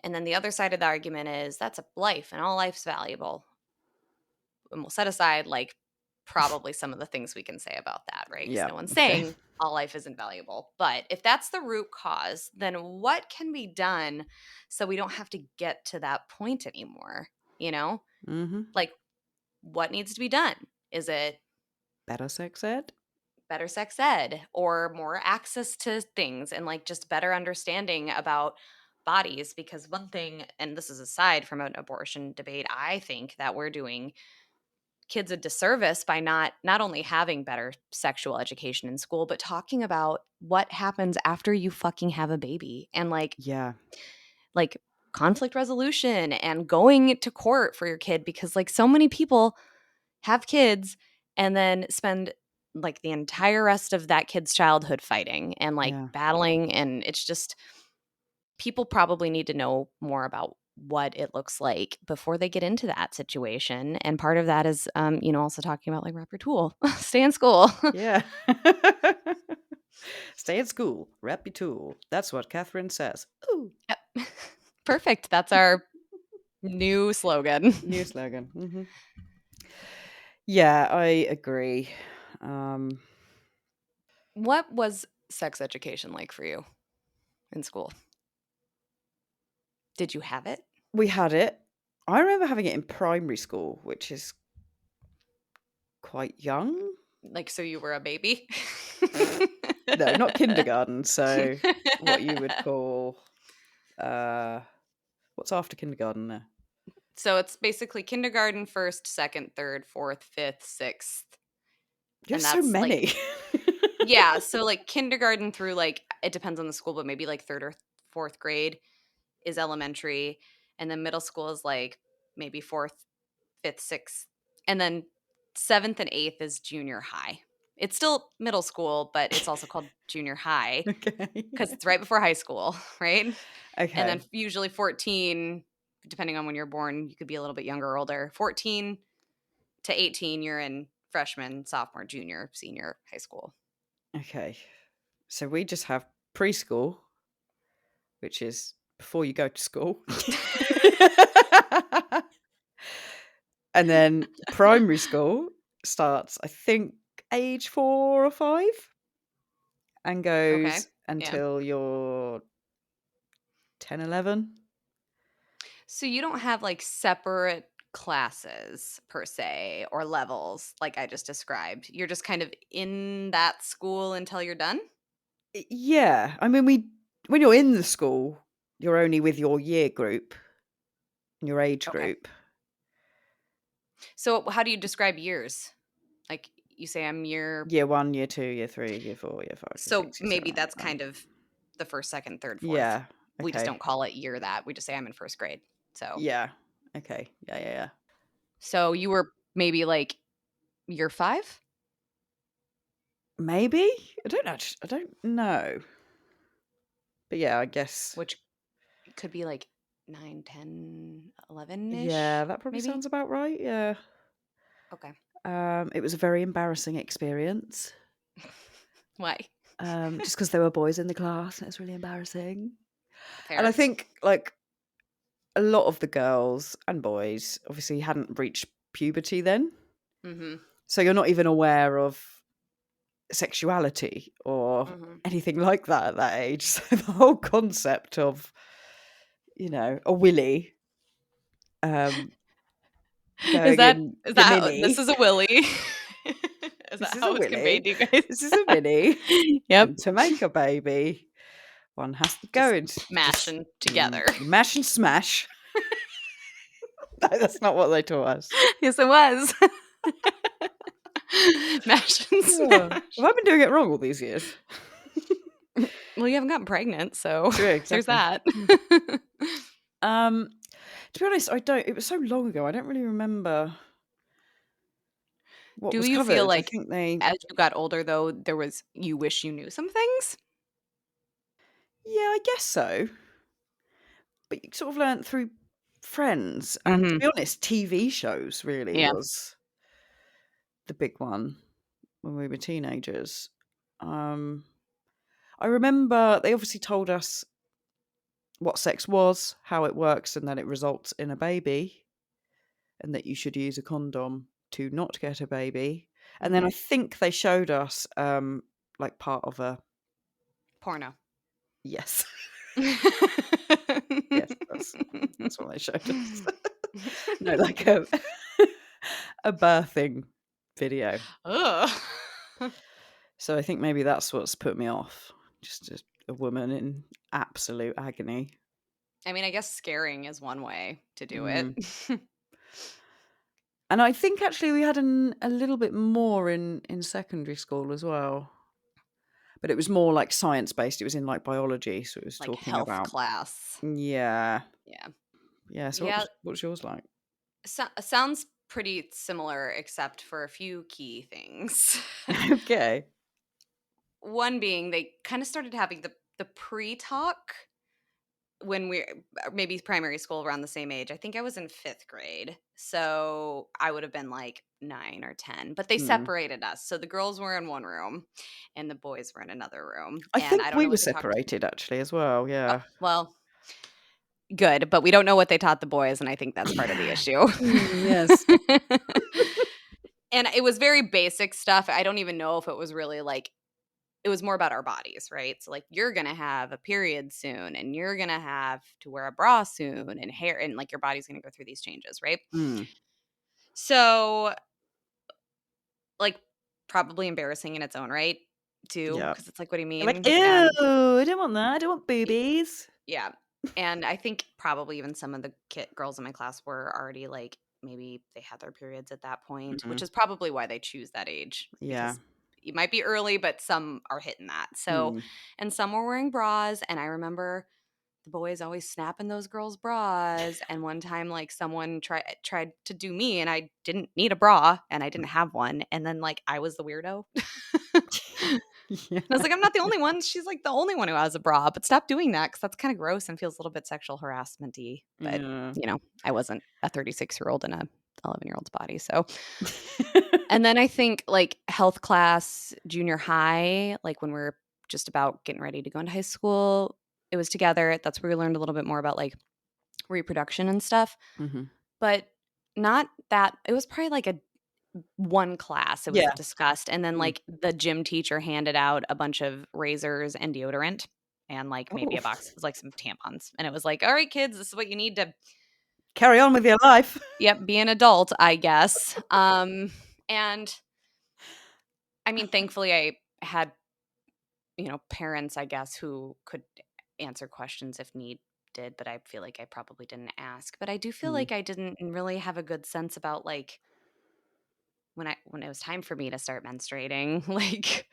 And then the other side of the argument is that's a life and all life's valuable. And we'll set aside like probably some of the things we can say about that, right? Because Yeah. no one's Okay. saying all life isn't valuable. But if that's the root cause, then what can be done so we don't have to get to that point anymore? You know? Mm-hmm. Like, what needs to be done? Is it better sex ed? Better sex ed, or more access to things, and like just better understanding about bodies? Because one thing, and this is aside from an abortion debate, I think that we're doing kids a disservice by not only having better sexual education in school, but talking about what happens after you fucking have a baby, and like conflict resolution and going to court for your kid, because like so many people have kids and then spend like the entire rest of that kid's childhood fighting and like battling, and it's just, people probably need to know more about what it looks like before they get into that situation. And part of that is also talking about like rep your tool. Stay in school. Yeah. Stay in school, rep your tool. That's what Catherine says. Ooh. Yep. Perfect. That's our new slogan. New slogan. Mm-hmm. Yeah, I agree. What was sex education like for you in school? Did you have it? We had it. I remember having it in primary school, which is quite young. Like, so you were a baby? No, not kindergarten. So what you would call, what's after kindergarten there? So it's basically kindergarten, first, second, third, fourth, fifth, sixth. You have so many. Like, yeah, so like kindergarten through, like, it depends on the school, but maybe like third or fourth grade is elementary, and then middle school is like maybe fourth, fifth, sixth, and then seventh and eighth is junior high. It's still middle school, but it's also called junior high because it's right before high school, right? Okay. And then usually 14, depending on when you're born, you could be a little bit younger or older. 14 to 18, you're in freshman, sophomore, junior, senior high school. Okay. So we just have preschool, which is before you go to school. And then primary school starts, I think, age 4 or 5 and goes until you're 10, 11. So you don't have like separate classes per se or levels like I just described. You're just kind of in that school until you're done? Yeah. I mean, when you're in the school, you're only with your year group, your age group. So how do you describe years? Like, you say I'm year 1, year 2, year 3, year 4, year 5. So year 6, year maybe 7, that's kind of the first, second, third, fourth. Yeah. Okay. We just don't call it year that. We just say I'm in first grade. So yeah. Okay. Yeah. So you were maybe like year 5? Maybe? I don't know. But yeah, I guess. Which could be like 9, 10, 11-ish. Yeah, that probably maybe? sounds about right. Yeah. Okay. It was a very embarrassing experience. Why? Just because there were boys in the class, and it was really embarrassing. Fair. And I think like a lot of the girls and boys obviously hadn't reached puberty then. Mm-hmm. So you're not even aware of sexuality or anything like that at that age. So the whole concept of, a willy, is that this is a willy? Is this that is how a it's willy. conveyed to you guys? This is a mini. Yep. And to make a baby, one has to go and mashing together. Mash and smash. No, that's not what they taught us. Yes, it was. Mash and smash. Have I been doing it wrong all these years? Well, you haven't gotten pregnant, so True, there's exactly. that. To be honest, I don't. It was so long ago. I don't really remember what Do was you feel covered. I like think they. as you got older, though, you wish you knew some things? Yeah, I guess so. But you sort of learnt through friends, and to Mhm. be honest, TV shows really Yeah. was the big one when we were teenagers. Um, I remember they obviously told us what sex was, how it works, and that it results in a baby, and that you should use a condom to not get a baby. And then I Mhm. think they showed us like part of a Porno. yes, yes, that's what they showed us. No, like a birthing video. Ugh. So I think maybe that's what's put me off. Just a woman in absolute agony. I mean, I guess scaring is one way to do it. Mm. And I think actually we had a little bit more in secondary school as well. But it was more like science based. It was in like biology, so it was Like talking health about class. yeah, Yeah. yeah. So Yeah. what's yours like? Sounds pretty similar, except for a few key things. Okay. One being they kind of started having the pre-talk when we're maybe primary school around the same age. I think I was in 5th grade. So I would have been like 9 or 10. But they Hmm. separated us. So the girls were in one room and the boys were in another room. I And think I don't we know were what they talked. separated actually as well. Oh, Yeah. well, good, but we don't know what they taught the boys, and I think that's part of the issue. Yes. And it was very basic stuff. I don't even know if it was really like it was more about our bodies, right? So like you're going to have a period soon and you're going to have to wear a bra soon and hair and like your body's going to go through these changes, right? Mm. So like probably embarrassing in its own right too Yeah. because it's like what do you You're like, mean? ew, And I don't want that. I don't want boobies. yeah. And I think probably even some of the girls in my class were already like maybe they had their periods at that point, which Mhm. is probably why they choose that age Yeah. because it might be early, but some are hitting that. So, Mm. and some were wearing bras. And I remember the boys always snapping those girls' bras. And one time, like someone tried to do me, and I didn't need a bra, and I didn't have one. And then like I was the weirdo. Yeah. And I was like, I'm not the only one. She's like the only one who has a bra, but stop doing that because that's kind of gross and feels a little bit sexual harassment-y. But, Yeah. I wasn't a 36-year-old in a 11-year-old's body. So, and then I think like health class, junior high, like when we're just about getting ready to go into high school, it was together. That's where we learned a little bit more about like reproduction and stuff. Mhm. But not that, it was probably like a one class it was Yeah. discussed, and then, Mm. like, the gym teacher handed out a bunch of razors and deodorant and, like, maybe Oh. a box of, like, some tampons, and it was like, "All right, kids, this is what you need to, Carry on with your life. yep, be an adult, I guess." And, I mean, thankfully, I had, parents, I guess, who could answer questions if needed, but I feel like I probably didn't ask, but I do feel Mm. like I didn't really have a good sense about, like, when it was time for me to start menstruating, like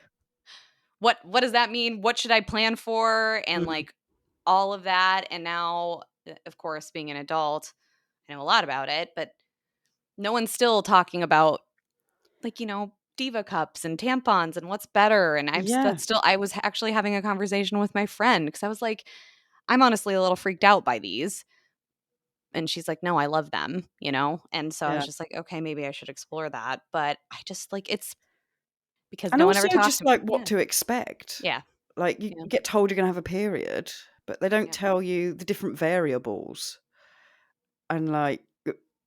what does that mean? What should I plan for? And Mm. like all of that. And now, of course, being an adult, I know a lot about it, but no one's still talking about like, diva cups and tampons and what's better. And Yeah. I was actually having a conversation with my friend because I was like, I'm honestly a little freaked out by these. And she's like, no, I love them. And so I Yeah. was just like, okay, maybe I should explore that. But I just like it's because And no one also ever talked. just, like, what Yeah. to expect. Yeah. Like, you Yeah. get told you're gonna have a period, but they don't Yeah. tell you the different variables and, like,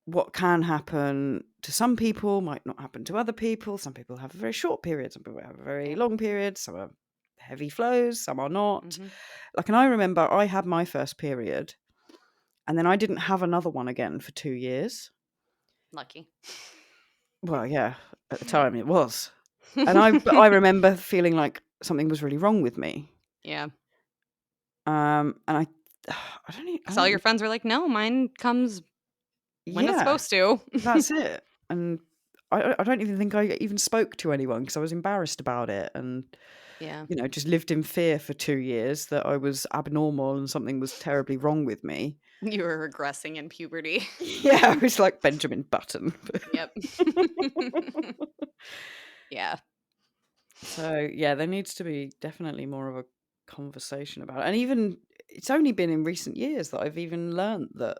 what can happen to some people might not happen to other people. Some people have a very short period, some people have a very Yeah. long period, some are heavy flows, some are not. Hmm. Like, and I remember I had my first period, and then I didn't have another one again for 2 years. Lucky. Well, yeah, at the time it was. But I remember feeling like something was really wrong with me. Yeah. And I I don't e I 'Cause all your don't friends were like, "No, mine comes when it's yeah, supposed to." that's it. And I don't even think I even spoke to anyone because I was embarrassed about it, and Yeah. just lived in fear for 2 years that I was abnormal and something was terribly wrong with me. You were regressing in puberty. Yeah, I was like Benjamin Button. Yep. Yeah. So, yeah, there needs to be definitely more of a conversation about it. And even it's only been in recent years that I've even learnt that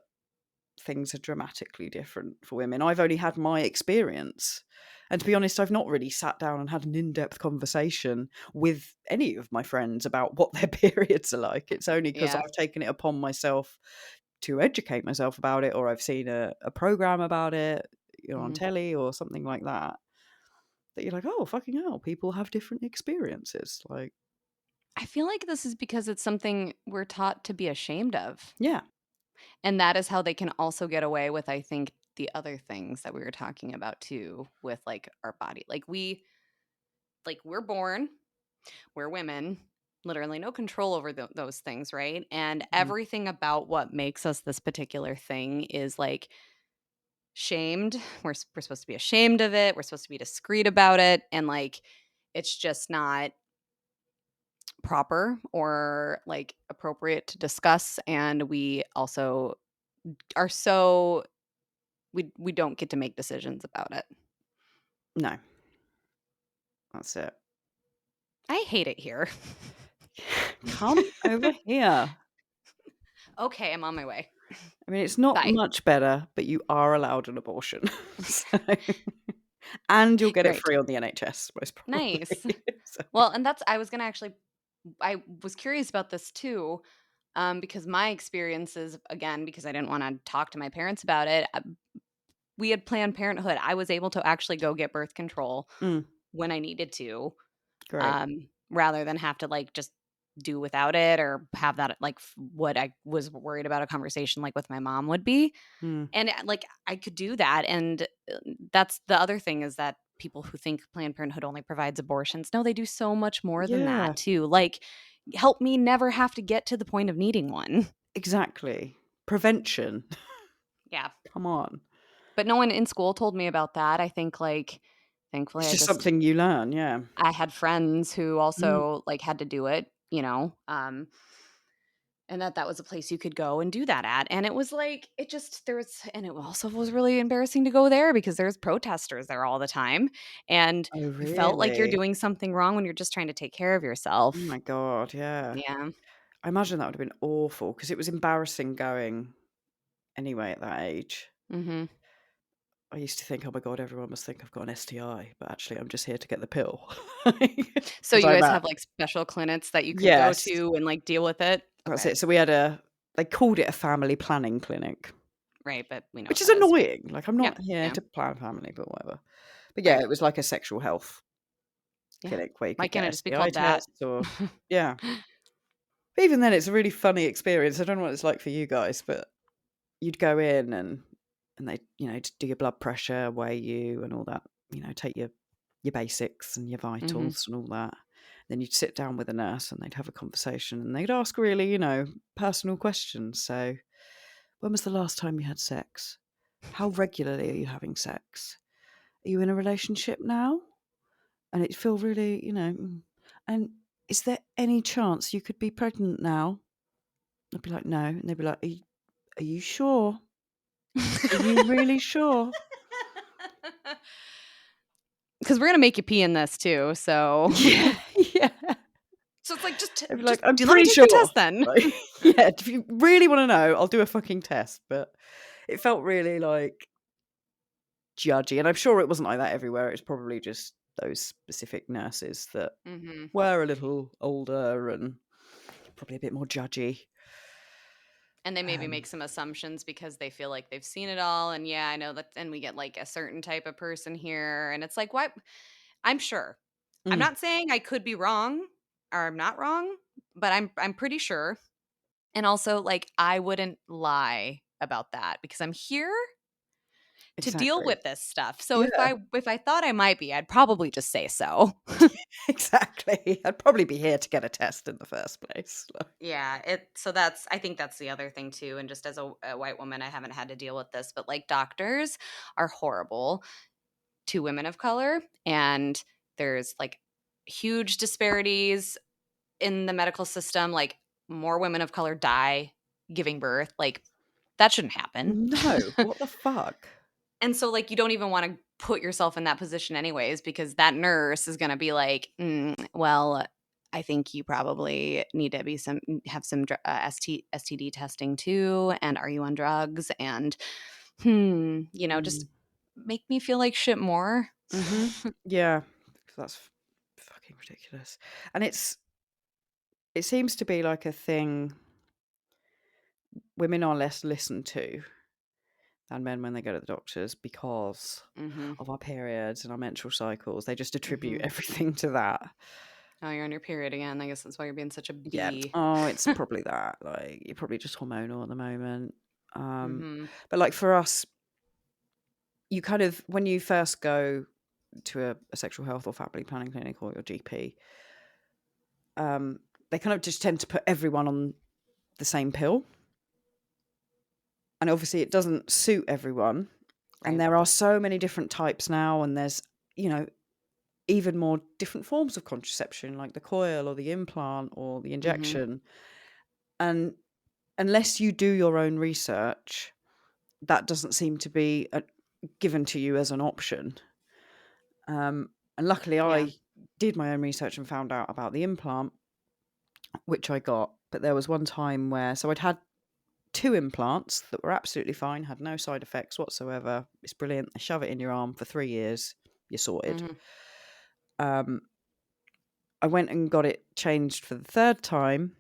things are dramatically different for women. I've only had my experience. And to be honest, I've not really sat down and had an in-depth conversation with any of my friends about what their periods are like. It's only because Yeah. I've taken it upon myself to educate myself about it, or I've seen a program about it, on Mhm. telly or something like that, that you're like, oh, fucking hell, people have different experiences. Like, I feel like this is because it's something we're taught to be ashamed of. yeah. And that is how they can also get away with, I think, the other things that we were talking about too with like our body. We're born, we're women, literally no control over those things, right? And Mm. everything about what makes us this particular thing is like shamed. We're supposed to be ashamed of it. We're supposed to be discreet about it, and like it's just not proper or like appropriate to discuss. And we also are so we don't get to make decisions about it. No, that's it. I hate it here. Come over here. Okay, I'm on my way. I mean, it's not Bye. much better, but you are allowed an abortion. So, and you'll get it Great. free on the NHS, most probably. Nice. So, Well, and that's I was gonna actually I was curious about this too, because my experiences, again, because I didn't want to talk to my parents about it, we had Planned Parenthood. I was able to actually go get birth control mm, when I needed to, great. rather than have to like just do without it or have that like what I was worried about a conversation like with my mom would be. Mm. And like I could do that. And that's the other thing is that people who think Planned Parenthood only provides abortions, no, they do so much more than Yeah, that too. Like, help me never have to get to the point of needing one. exactly. Prevention. Yeah. Come on. But no one in school told me about that. I think like thankfully It's just something you learn, yeah. I had friends who Mm. also like had to do it, and that was a place you could go and do that at. And it was like it just there was and it also was really embarrassing to go there because there's protesters there all the time, and Oh, you felt like you're really? doing something wrong when you're just trying to take care of Oh yourself. my God, yeah. Yeah. I imagine that would have been awful because it was embarrassing going anyway at that age. Mhm. I used to think, "Oh my God, everyone must think I've got an STI," but actually I'm just here to get the pill. So Because you I'm guys at have like special clinics that you could go yes, to and like deal with it? that's Okay. it. So they called it a family planning clinic, Right, but we know which what is that is. annoying. Like, I'm Yeah. not here Yeah. to plan a family, but whatever. But yeah, Right. it was like a sexual health Yeah. clinic where you Why could can't get it just be STI called that? tests or yeah. But even then, it's a really funny experience. I don't know what it's like for you guys, but you'd go in and they, do your blood pressure, weigh you and all that, take your basics and your Mhm. vitals and all that. Then you'd sit down with a nurse and they'd have a conversation and they'd ask really, personal questions. So, when was the last time you had sex? How regularly are you having sex? Are you in a relationship now? And it'd feel really, and is there any chance you could be pregnant now? I'd be like, no. And they'd be like, are you sure? Are you really sure? Because we're gonna make you pee in this too, so Yeah, yeah. so it's like, I'd be like, just "I'm do let me pretty take the sure." test then. Like, yeah, if you really wanna know, I'll do a fucking test, but it felt really, like, judgy, and I'm sure it wasn't like that everywhere, it was probably just those specific nurses that Mhm. were a little older and probably a bit more judgy. And they maybe Um, make some assumptions because they feel like they've seen it all, and yeah, I know that and we get, like, a certain type of person here, and it's like, "What?" I'm sure. I'm mm, not saying I could be wrong, or I'm not wrong, but I'm pretty sure, and also, like, I wouldn't lie about that because I'm here to deal exactly. with this stuff, so Yeah, if I thought I might be, I'd probably just say so. exactly. I'd probably be here to get a test in the first place. Like, Yeah, that's I think that's the other thing too, and just as a white woman, I haven't had to deal with this, but, like, doctors are horrible to women of color, and there's, like, huge disparities in the medical system. Like, more women of color die giving birth. Like, that shouldn't happen. No, what the fuck? And so, like, you don't even want to put yourself in that position anyways, because that nurse is going to be like, well, I think you probably need to be have some STD testing too. And are you on drugs? And, just make me feel like shit more. Yeah, that's fucking ridiculous. And it seems to be like a thing. Women are less listened to than men when they go to the doctors because of our periods and our menstrual cycles. They just attribute everything to that. Oh, you're on your period again. I guess that's why you're being such a Yeah. bee. Oh, it's probably that. Like, you're probably just hormonal at the moment. But like for us, you kind of, when you first go to a sexual health or family planning clinic or your GP, they kind of just tend to put everyone on the same pill. And obviously it doesn't suit everyone. Right. And there are so many different types now, and there's, even more different forms of contraception, like the coil or the implant or the injection. And unless you do your own research, that doesn't seem to be given to you as an option. And luckily I did my own research and found out about the implant, which I got. But there was one time where, so I'd had 2 implants that were absolutely fine, had no side effects whatsoever. It's brilliant. They shove it in your arm for 3 years, you're sorted. I went and got it changed for the 3rd time,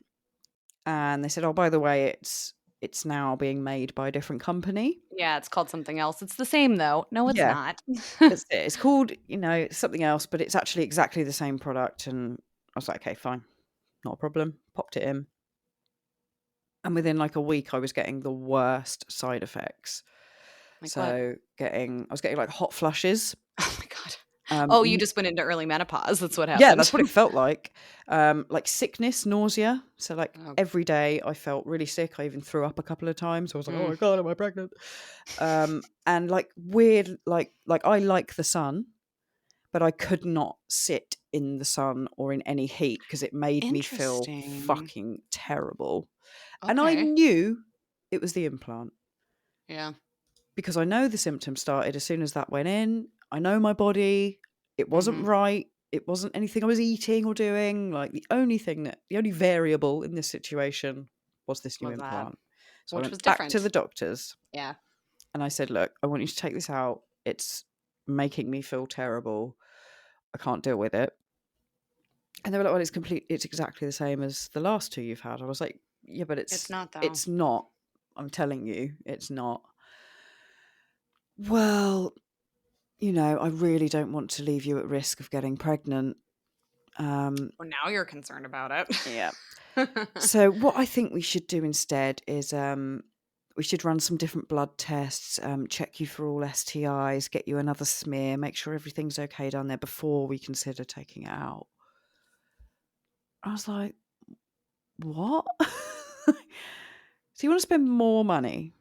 and they said, "Oh, by the way, it's now being made by a different company." Yeah, it's called something else. It's the same though. No, it's Yeah, not. that's it. It's called, something else, but it's actually exactly the same product. And I was like, okay, fine, not a problem. Popped it in, and within like a week, I was getting the worst side effects. Like So I was getting like hot flushes. Oh my God. You n- just went into early menopause. That's what Yeah, happened. that's what it felt like. Like sickness, nausea. So like Oh. every day I felt really sick. I even threw up a couple of times. I was like, oh Mm. my God, am I pregnant? And like weird, like I like the sun, but I could not sit in the sun or in any heat because it made me feel Interesting. fucking terrible. And I Okay. knew it was the implant Yeah. because I know the symptoms started as soon as that went in. I know my body. It wasn't right. It wasn't anything I was eating or doing. Like the only variable in this situation was this new Was that? implant. So I Which was went back to different. the doctors Yeah. and I said, look, I want you to take this out. It's making me feel terrible. I can't deal with it. And they were like, well, it's exactly the same as the last 2 you've had. I was like, yeah, but It's not though. it's not. I'm telling you, it's not. Well, I really don't want to leave you at risk of getting pregnant. Well, now you're concerned about it. Yeah. So what I think we should do instead is we should run some different blood tests, check you for all STIs, get you another smear, make sure everything's okay down there before we consider taking it out. I was like, what? So you want to spend more money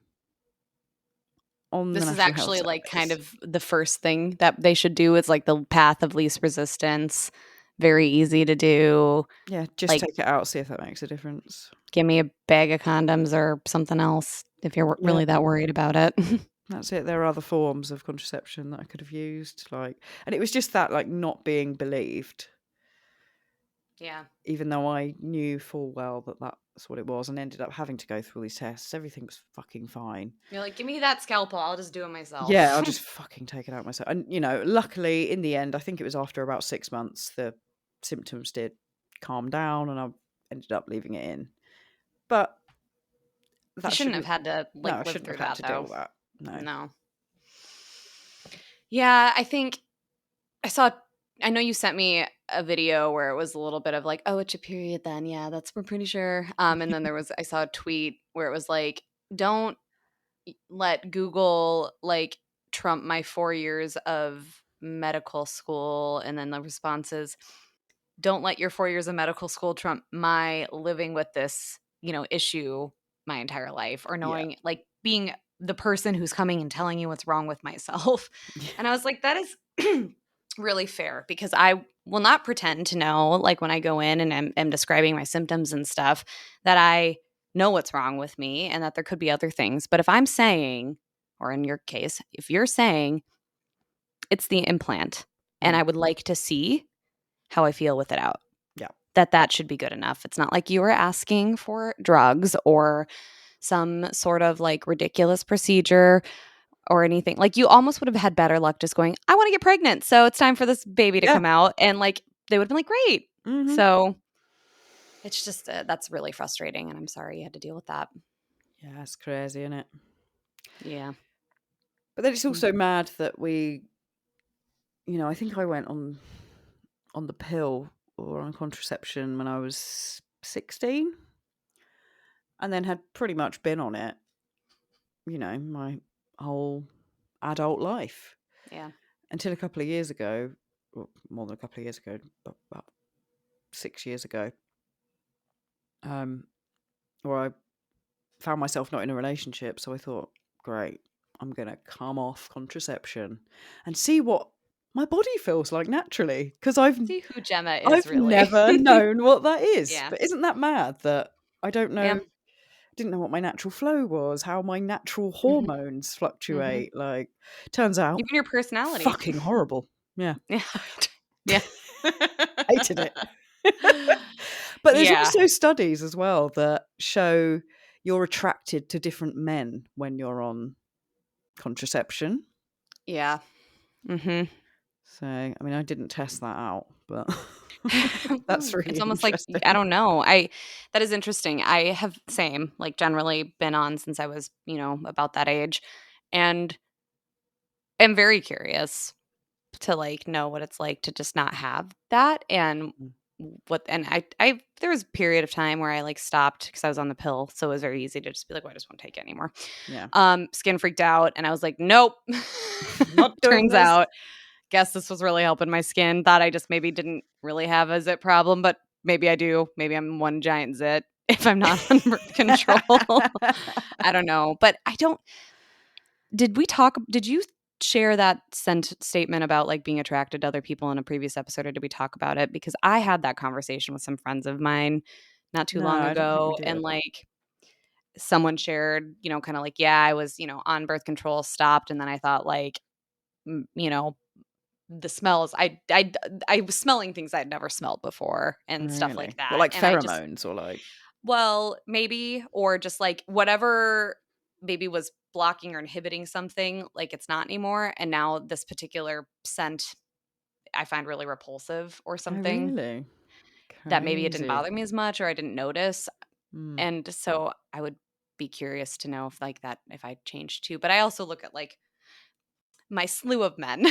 on the This is National Health actually like kind Service? of the first thing that they should do. Is like the path of least resistance. Very easy to do. Yeah, just Like, take it out, see if that makes a difference. give me a bag of condoms or something else if you're Yeah, really that worried about it. that's it. There are other forms of contraception that I could have used, and it was just that, like, not being believed. Yeah. Even though I knew full well that that's what it was, and ended up having to go through all these tests. Everything was fucking fine. You're like, give me that scalpel. I'll just do it myself. Yeah, I'll just fucking take it out myself. And, luckily, in the end, I think it was after about 6 months, the symptoms did calm down and I ended up leaving it in. But You that shouldn't have shouldn't, had to no, I live shouldn't through have had that to deal though. with that. No. No. Yeah, I think I know you sent me a video where it was a little bit of like, oh, it's your period then. Yeah, we're pretty sure. And then I saw a tweet where it was like, don't let Google like trump my 4 years of medical school. And then the response is, don't let your 4 years of medical school trump my living with this, issue my entire life, or Yeah. knowing, like, being the person who's coming and telling you what's wrong with myself. And I was like, that is really fair, because I will not pretend to know, like when I go in and am describing my symptoms and stuff, that I know what's wrong with me and that there could be other things. But if I'm saying, or in your case, if you're saying it's the implant and I would like to see how I feel with it out, Yeah. that should be good enough. It's not like you were asking for drugs or some sort of like ridiculous procedure or anything. Like, you almost would have had better luck just going, I want to get pregnant, so it's time for this baby to Yeah. come out. And like, they would have been like, great. Mhm. So it's just, that's really frustrating. And I'm sorry you had to deal with that. Yeah, it's crazy, isn't it? Yeah. But then it's also mad that we, I think I went on the pill or on contraception when I was 16, and then had pretty much been on it, my whole adult life. Yeah. Until a couple of years ago, well, more than a couple of years ago, but about 6 years ago, where I found myself not in a relationship. So I thought, great, I'm going to come off contraception and see what my body feels like naturally. Because See who Gemma is, really. never known what that is. Yeah. But isn't that mad that I don't know? Yeah. Didn't know what my natural flow was, how my natural hormones fluctuate. Like, turns out, Even your personality. fucking horrible. Yeah. Yeah. Yeah. Hated it. But there's Yeah. also studies as well that show you're attracted to different men when you're on contraception. Yeah. Mm-hmm. So, I mean, I didn't test that out, but that's really It's almost like, interesting. I don't know. That is interesting. I have like generally been on since I was, about that age, and am very curious to like know what it's like to just not have that, and I there was a period of time where I like stopped because I was on the pill, so it was very easy to just be like, well, I just won't take it anymore. Yeah. Skin freaked out, and I was like, nope. Not doing Turns this. out, guess this was really helping my skin. Thought I just maybe didn't really have a zit problem, but maybe I do. Maybe I'm one giant zit if I'm not on birth control. I don't know, but I don't. Did you share that statement about like being attracted to other people in a previous episode, or did we talk about it? Because I had that conversation with some friends of mine not too No, long I don't think we ago, and did. like someone shared, kind of like, yeah, I was, on birth control, stopped, and then I thought like, the smells, I was smelling things I'd never smelled before and stuff like Really? Well, that, like and I just, pheromones or like. well, maybe, or just like whatever maybe was blocking or inhibiting something, like it's not anymore. And now this particular scent I find really repulsive or Oh, something, really? that maybe it didn't Crazy. bother me as much or I didn't notice. Mm. And so I would be curious to know if like that, if I changed too. But I also look at like my slew of men.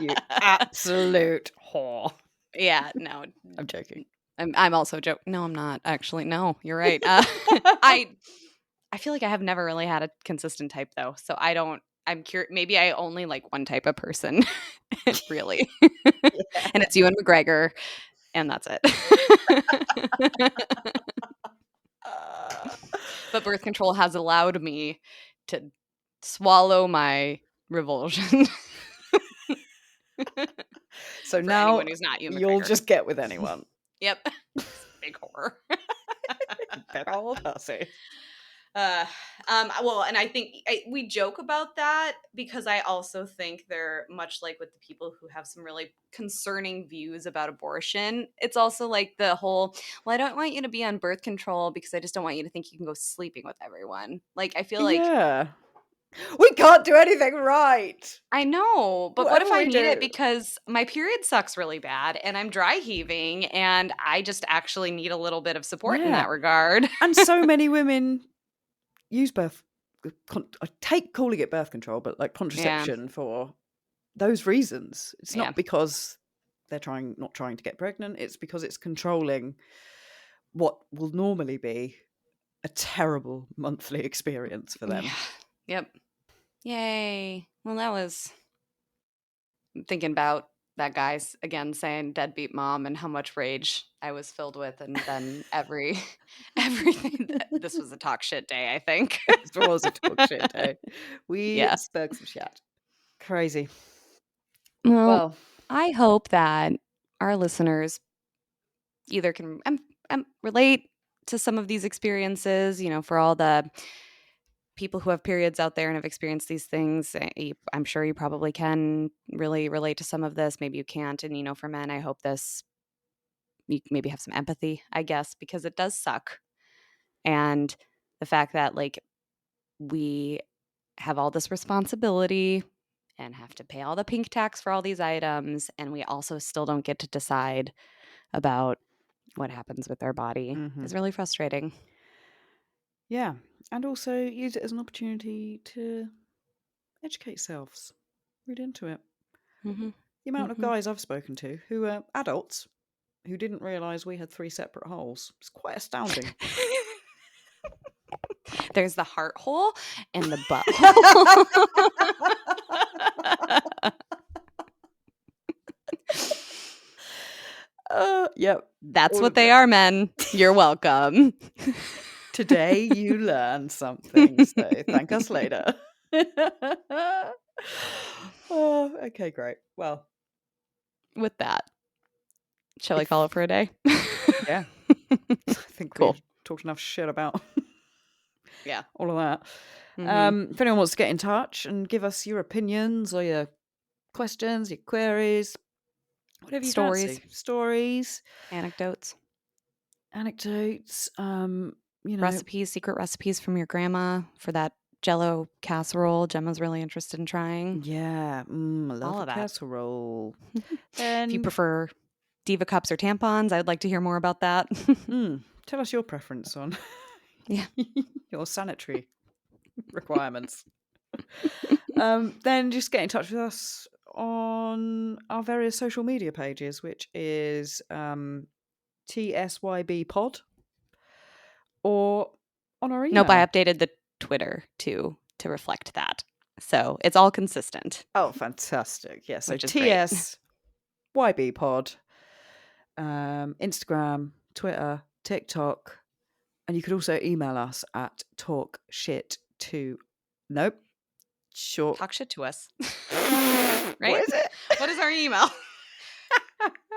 You absolute whore. Yeah, no. I'm joking. I'm also joking. No, I'm not actually. No, you're right. I feel like I have never really had a consistent type though. So I'm curious. Maybe I only like one type of person, really. And it's you and McGregor, and that's it. But birth control has allowed me to swallow my revulsion. So For now anyone who's not you, you'll McGregor. just get with anyone. Yep. Big horror. Big old hussy. Well, and I think we joke about that because I also think they're much like with the people who have some really concerning views about abortion. It's also like the whole, well, I don't want you to be on birth control because I just don't want you to think you can go sleeping with everyone. Like, I feel like, Yeah. We can't do anything right. I know, but what if Whatever I we need it do. because my period sucks really bad and I'm dry heaving and I just actually need a little bit of support in Yeah. that regard? And so many women use I take calling it birth control, but like contraception for those reasons. It's not because they're not trying to get pregnant. It's because it's controlling what will normally be a terrible monthly experience for them. Yeah. Yep. Yay. Well, I'm thinking about that guy's again saying deadbeat mom and how much rage I was filled with, and then everything this was a talk shit day, I think. It was a talk shit day. We spoke some shit. Crazy. Well, I hope that our listeners either can relate to some of these experiences, for all the people who have periods out there and have experienced these things. I'm sure you probably can really relate to some of this. Maybe you can't. And, for men, I hope you maybe have some empathy, I guess, because it does suck. And the fact that, like, we have all this responsibility and have to pay all the pink tax for all these items, and we also still don't get to decide about what happens with our body is really frustrating. Yeah. And also use it as an opportunity to educate yourselves. Read into it. Mm-hmm. The amount of guys I've spoken to who are adults who didn't realise we had 3 separate holes is quite astounding. There's the heart hole and the butthole. Yep. That's what they are, men. You're welcome. Today you learned something, so thank us later. Oh, okay, great. Well, with that, shall I call it for a day? Yeah. I think Cool. we've talked enough shit about all of that. Mm-hmm. If anyone wants to get in touch and give us your opinions or your questions, your queries, whatever you fancy. Stories, anecdotes, recipes, secret recipes from your grandma for that Jello casserole Gemma's really interested in trying. Yeah, I love all a of that. casserole. If you prefer Diva cups or tampons, I'd like to hear more about that. Tell us your preference on your sanitary requirements. Then just get in touch with us on our various social media pages, which is TSYB Pod, or on our email. Nope, I updated the Twitter to reflect that. So it's all consistent. Oh, fantastic. Yeah, so which is TSYB Pod, Instagram, Twitter, TikTok, and you could also email us at Talk shit to us. Right? What is it? What is our email?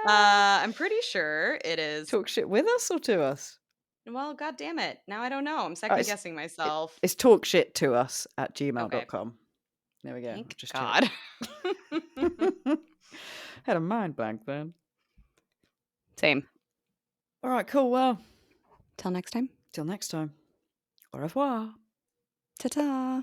I'm pretty sure it is talk shit with us or to us. Well, god damn it. Now I don't know. I'm second guessing myself. It's talk shit to us at gmail.com. Okay. There we go. Thank just God. Had a mind blank then. Same. All right, cool. Well, till next time. Au revoir. Ta-ta.